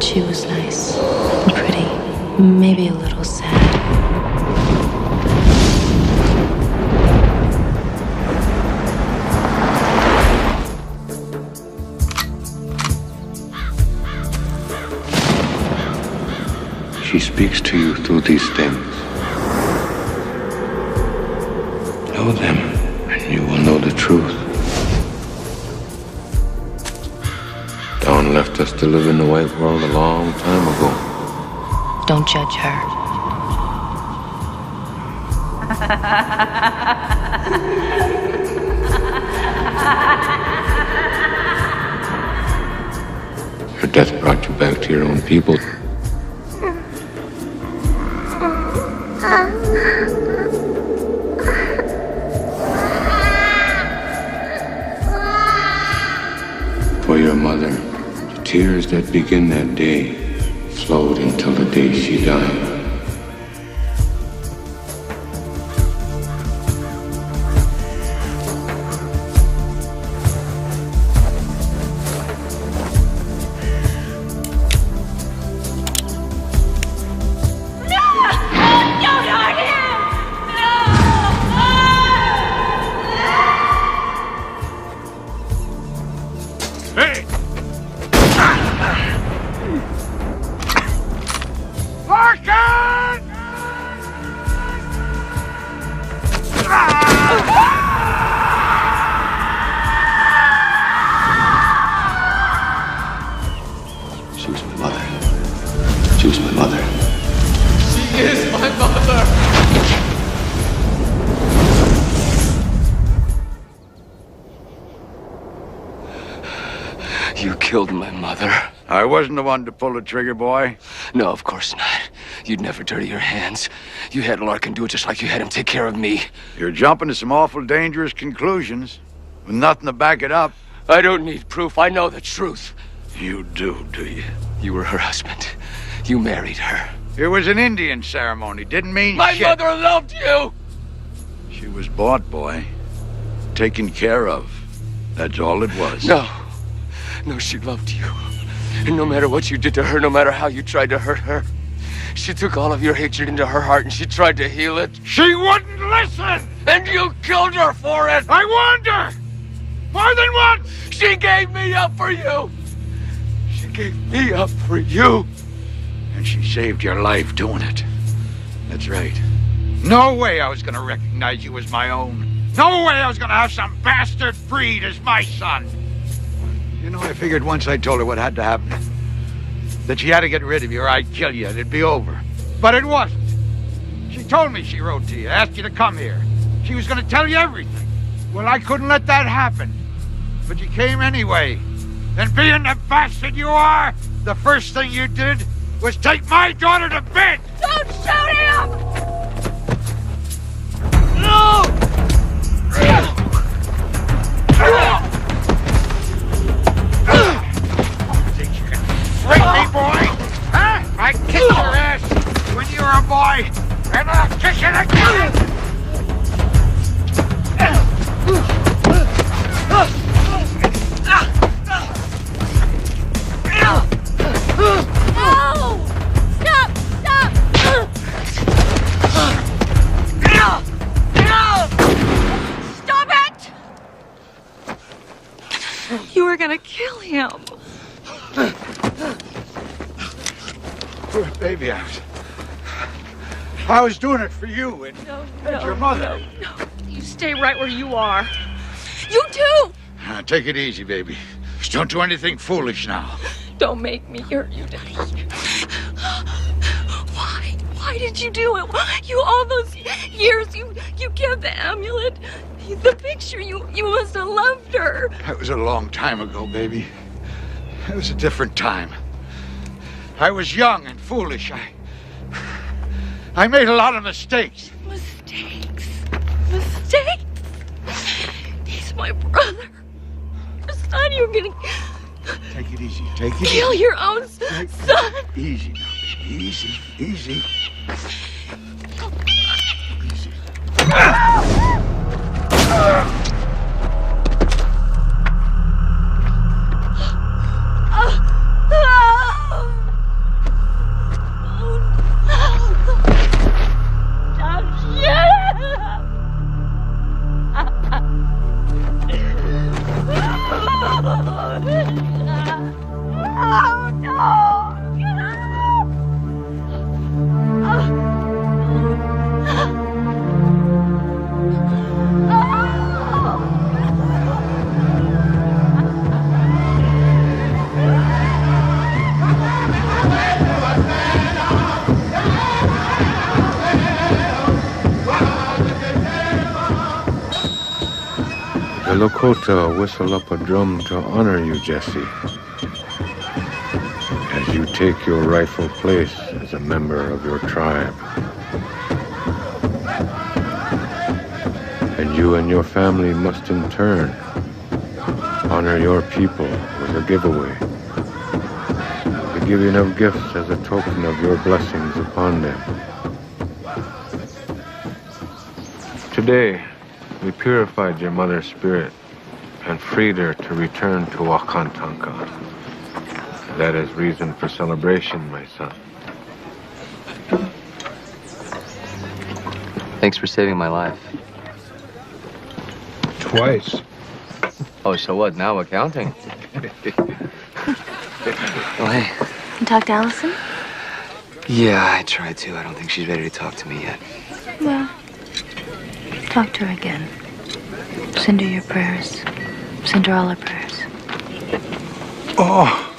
She was nice and pretty, maybe a little sad. She speaks to you through these things. Know them, and you will know the truth. Dawn left us to live in the white world a long time ago. Don't judge her. Her death brought you back to your own people. For your mother, the tears that begin that day flowed until the day she died. You killed my mother. I wasn't the one to pull the trigger, boy. No, of course not. You'd never dirty your hands. You had Larkin do it just like you had him take care of me. You're jumping to some awful dangerous conclusions with nothing to back it up. I don't need proof. I know the truth. You do you? You were her husband. You married her. It was an Indian ceremony. Didn't mean My shit. mother loved you! She was bought, boy. Taken care of. That's all it was. No. No, she loved you. And no matter what you did to her, no matter how you tried to hurt her, she took all of your hatred into her heart and she tried to heal it. She wouldn't listen! And you killed her for it! I warned her! More than once! She gave me up for you! She gave me up for you! And she saved your life doing it. That's right. No way I was gonna recognize you as my own. No way I was gonna have some bastard breed as my son. You know, I figured once I told her what had to happen, that she had to get rid of you or I'd kill you and it'd be over. But it wasn't. She told me she wrote to you, asked you to come here. She was gonna tell you everything. Well, I couldn't let that happen. But you came anyway. And being the bastard you are, the first thing you did was take my daughter to bed! Don't shoot him! No! Break me, boy! Huh? I kicked your ass when you were a boy, and I'll kick it again! No! Stop! Stop! Stop it! You were gonna kill him. Poor baby, I was doing it for you and your mother. No. You stay right where you are. You too! Take it easy, baby. Just don't do anything foolish now. Don't make me hurt you, Daddy. Why? Why did you do it? You all those years you kept the amulet, the picture. You must have loved her. That was a long time ago, baby. It was a different time. I was young and foolish. I made a lot of mistakes. Mistakes. He's my brother. Your son, you're gonna Take it easy. Take it kill easy. your own son. Easy now, baby. Easy. Easy. The Lakota whistle up a drum to honor you, Jesse, as you take your rightful place as a member of your tribe. And you and your family must in turn honor your people with a giveaway, the giving of gifts as a token of your blessings upon them. Today, we purified your mother's spirit and freed her to return to Wakantanka. That is reason for celebration, my son. Thanks for saving my life. Twice. Oh, so what? Now we're counting. Oh, hey. You talk to Allison? Yeah, I tried to. I don't think she's ready to talk to me yet. Well, talk to her again. Send her your prayers. Send her all our prayers. Oh,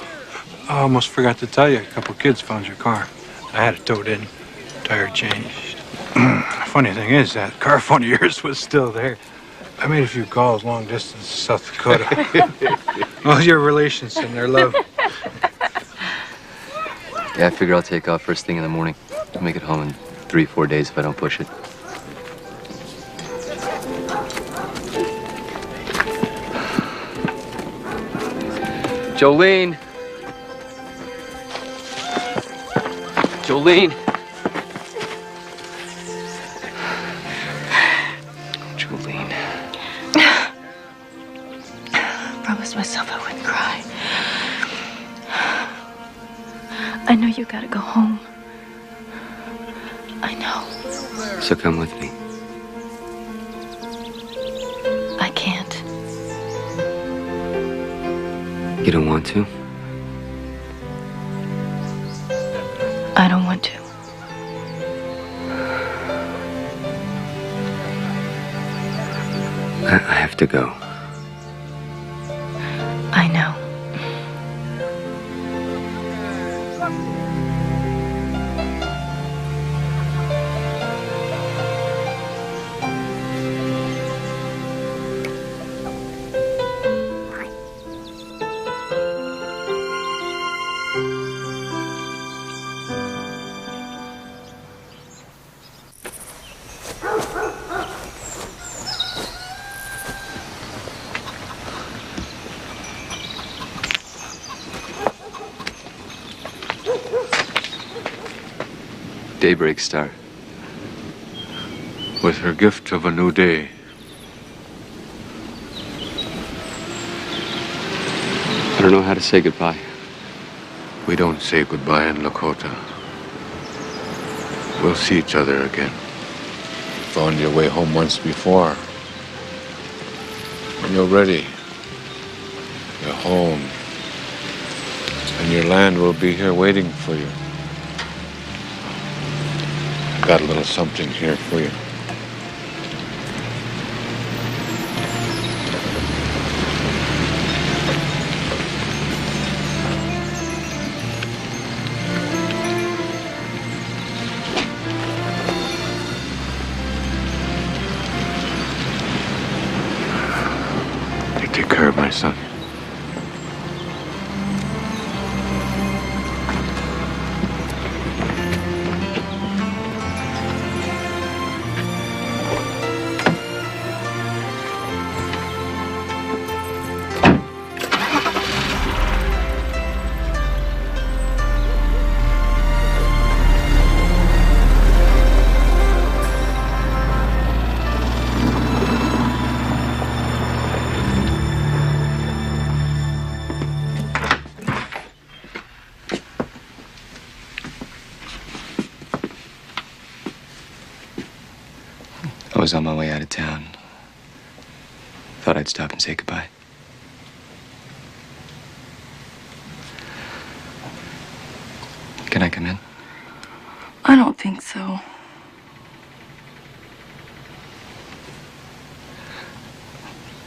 I almost forgot to tell you. A couple kids found your car. I had it towed in. Tire changed. Funny thing is, that car phone of yours was still there. I made a few calls long distance to South Dakota. All your relations send their love. Yeah, I figure I'll take off first thing in the morning. I'll make it home in 3-4 days if I don't push it. Jolene! Jolene! Jolene. I promised myself I wouldn't cry. I know you gotta go home. I know. So come with me. I can't. You don't want to? I don't want to. I have to go. I know. Daybreak star. With her gift of a new day. I don't know how to say goodbye. We don't say goodbye in Lakota. We'll see each other again. Found your way home once before. When you're ready, you're home. And your land will be here waiting for you. I got a little something here for you. Take care of my son. I was on my way out of town. Thought I'd stop and say goodbye. Can I come in? I don't think so.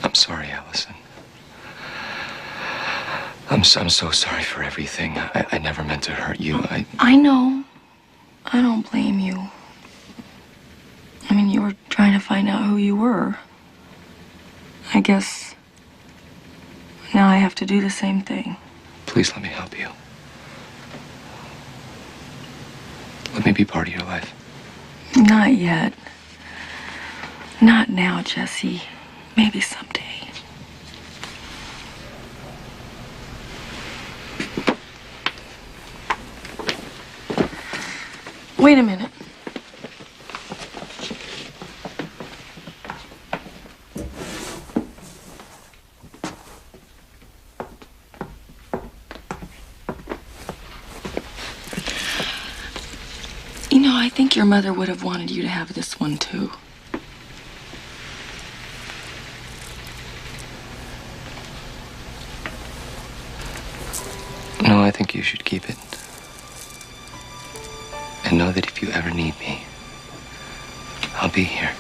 I'm sorry, Allison. I'm so sorry for everything. I never meant to hurt you. I know. I don't blame you. I mean, you were trying to find out who you were. I guess now I have to do the same thing. Please let me help you. Let me be part of your life. Not yet. Not now, Jesse. Maybe someday. Wait a minute. You know, I think your mother would have wanted you to have this one, too. No, I think you should keep it. And know that if you ever need me, I'll be here.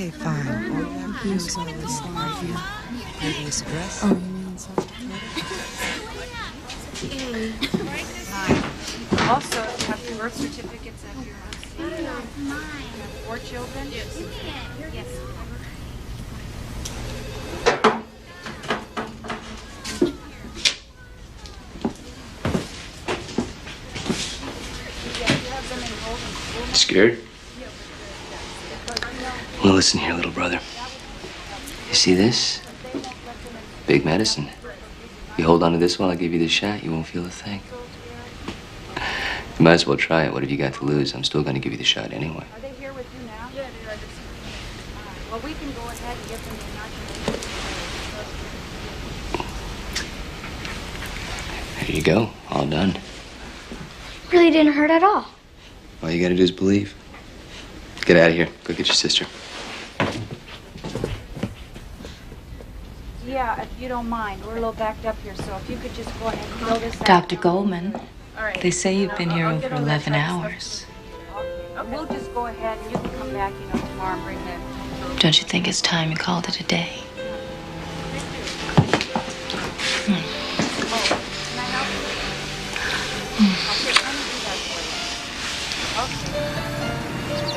Okay, fine. All you have to do is always right here. Previous address. Oh, you mean South Hi. Also, you have your birth certificates of your you have 4 children? Yes. Yes. Scared? Well, listen here, little brother. You see this? Big medicine. You hold on to this while I give you the shot, you won't feel a thing. You might as well try it. What have you got to lose? I'm still going to give you the shot anyway. Are they here with you now? Yeah, they are. Well, we can go ahead and give them the inoculation. There you go. All done. Really didn't hurt at all. All you got to do is believe. Get out of here. Go get your sister. Yeah, if you don't mind. We're a little backed up here, so if you could just go ahead and throw this out. Dr. Goldman, All right. they say you've been here over 11 hours. Okay. We'll just go ahead and you can come back, tomorrow and bring the... Don't you think it's time you called it a day?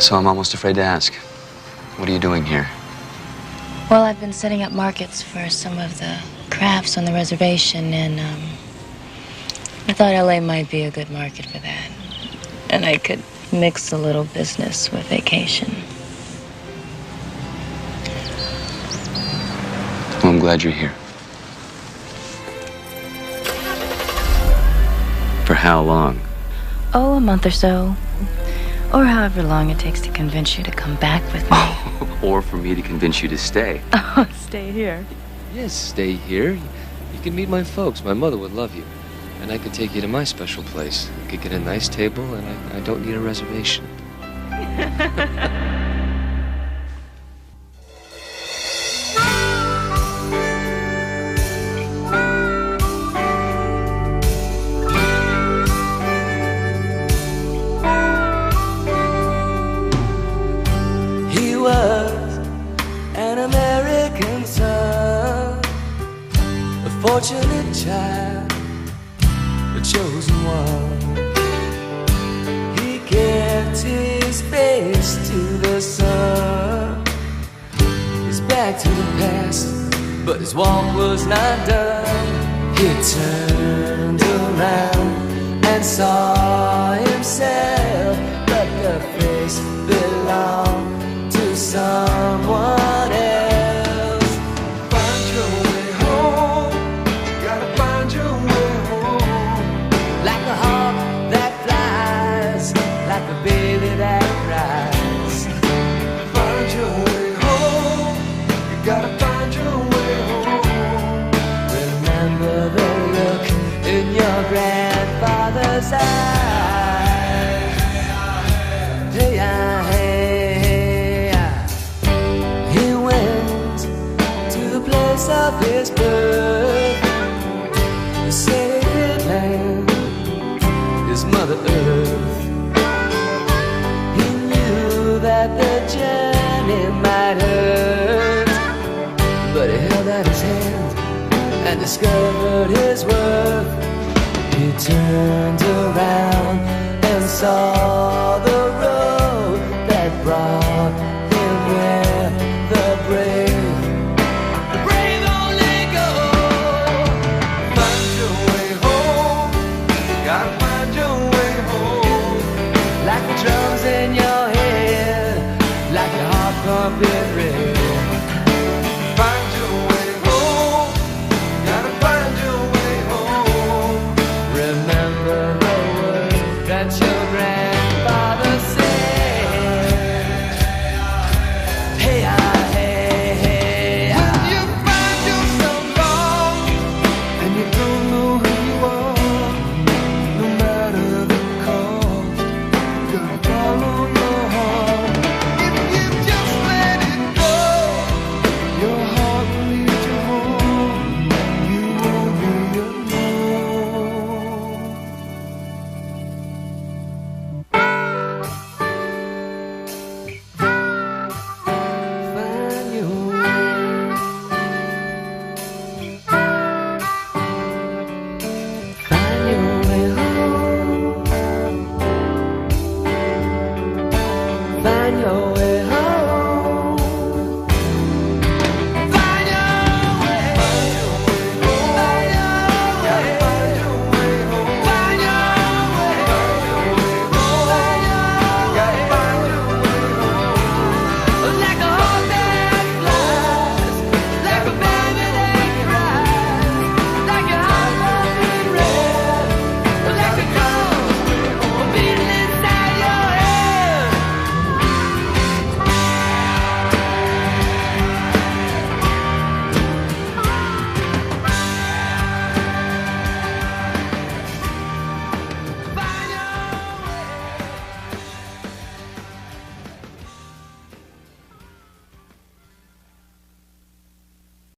So I'm almost afraid to ask. What are you doing here? Well, I've been setting up markets for some of the crafts on the reservation, and I thought LA might be a good market for that. And I could mix a little business with vacation. Well, I'm glad you're here. For how long? Oh, a month or so. Or however long it takes to convince you to come back with me. Or for me to convince you to stay. Oh, stay here. Yes, stay here. You can meet my folks. My mother would love you. And I could take you to my special place. You could get a nice table, and I don't need a reservation. He was an American son, a fortunate child, the chosen one. He kept his face to the sun, his back to the past, but his walk was not done. He turned around and saw himself, but the face belonged to someone else. Find your way home, gotta find your way home. Like a hawk that flies, like a baby that cries. Find your way home, you gotta find your way home. Remember the look in your grandfather's eyes. He went to the place of his birth, the sacred land, his Mother Earth. He knew that the journey might hurt, but he held out his hand and discovered his worth. He turned around and saw the road that brought him where the brave only go. Find your way home, gotta find your way home. Like the drums in your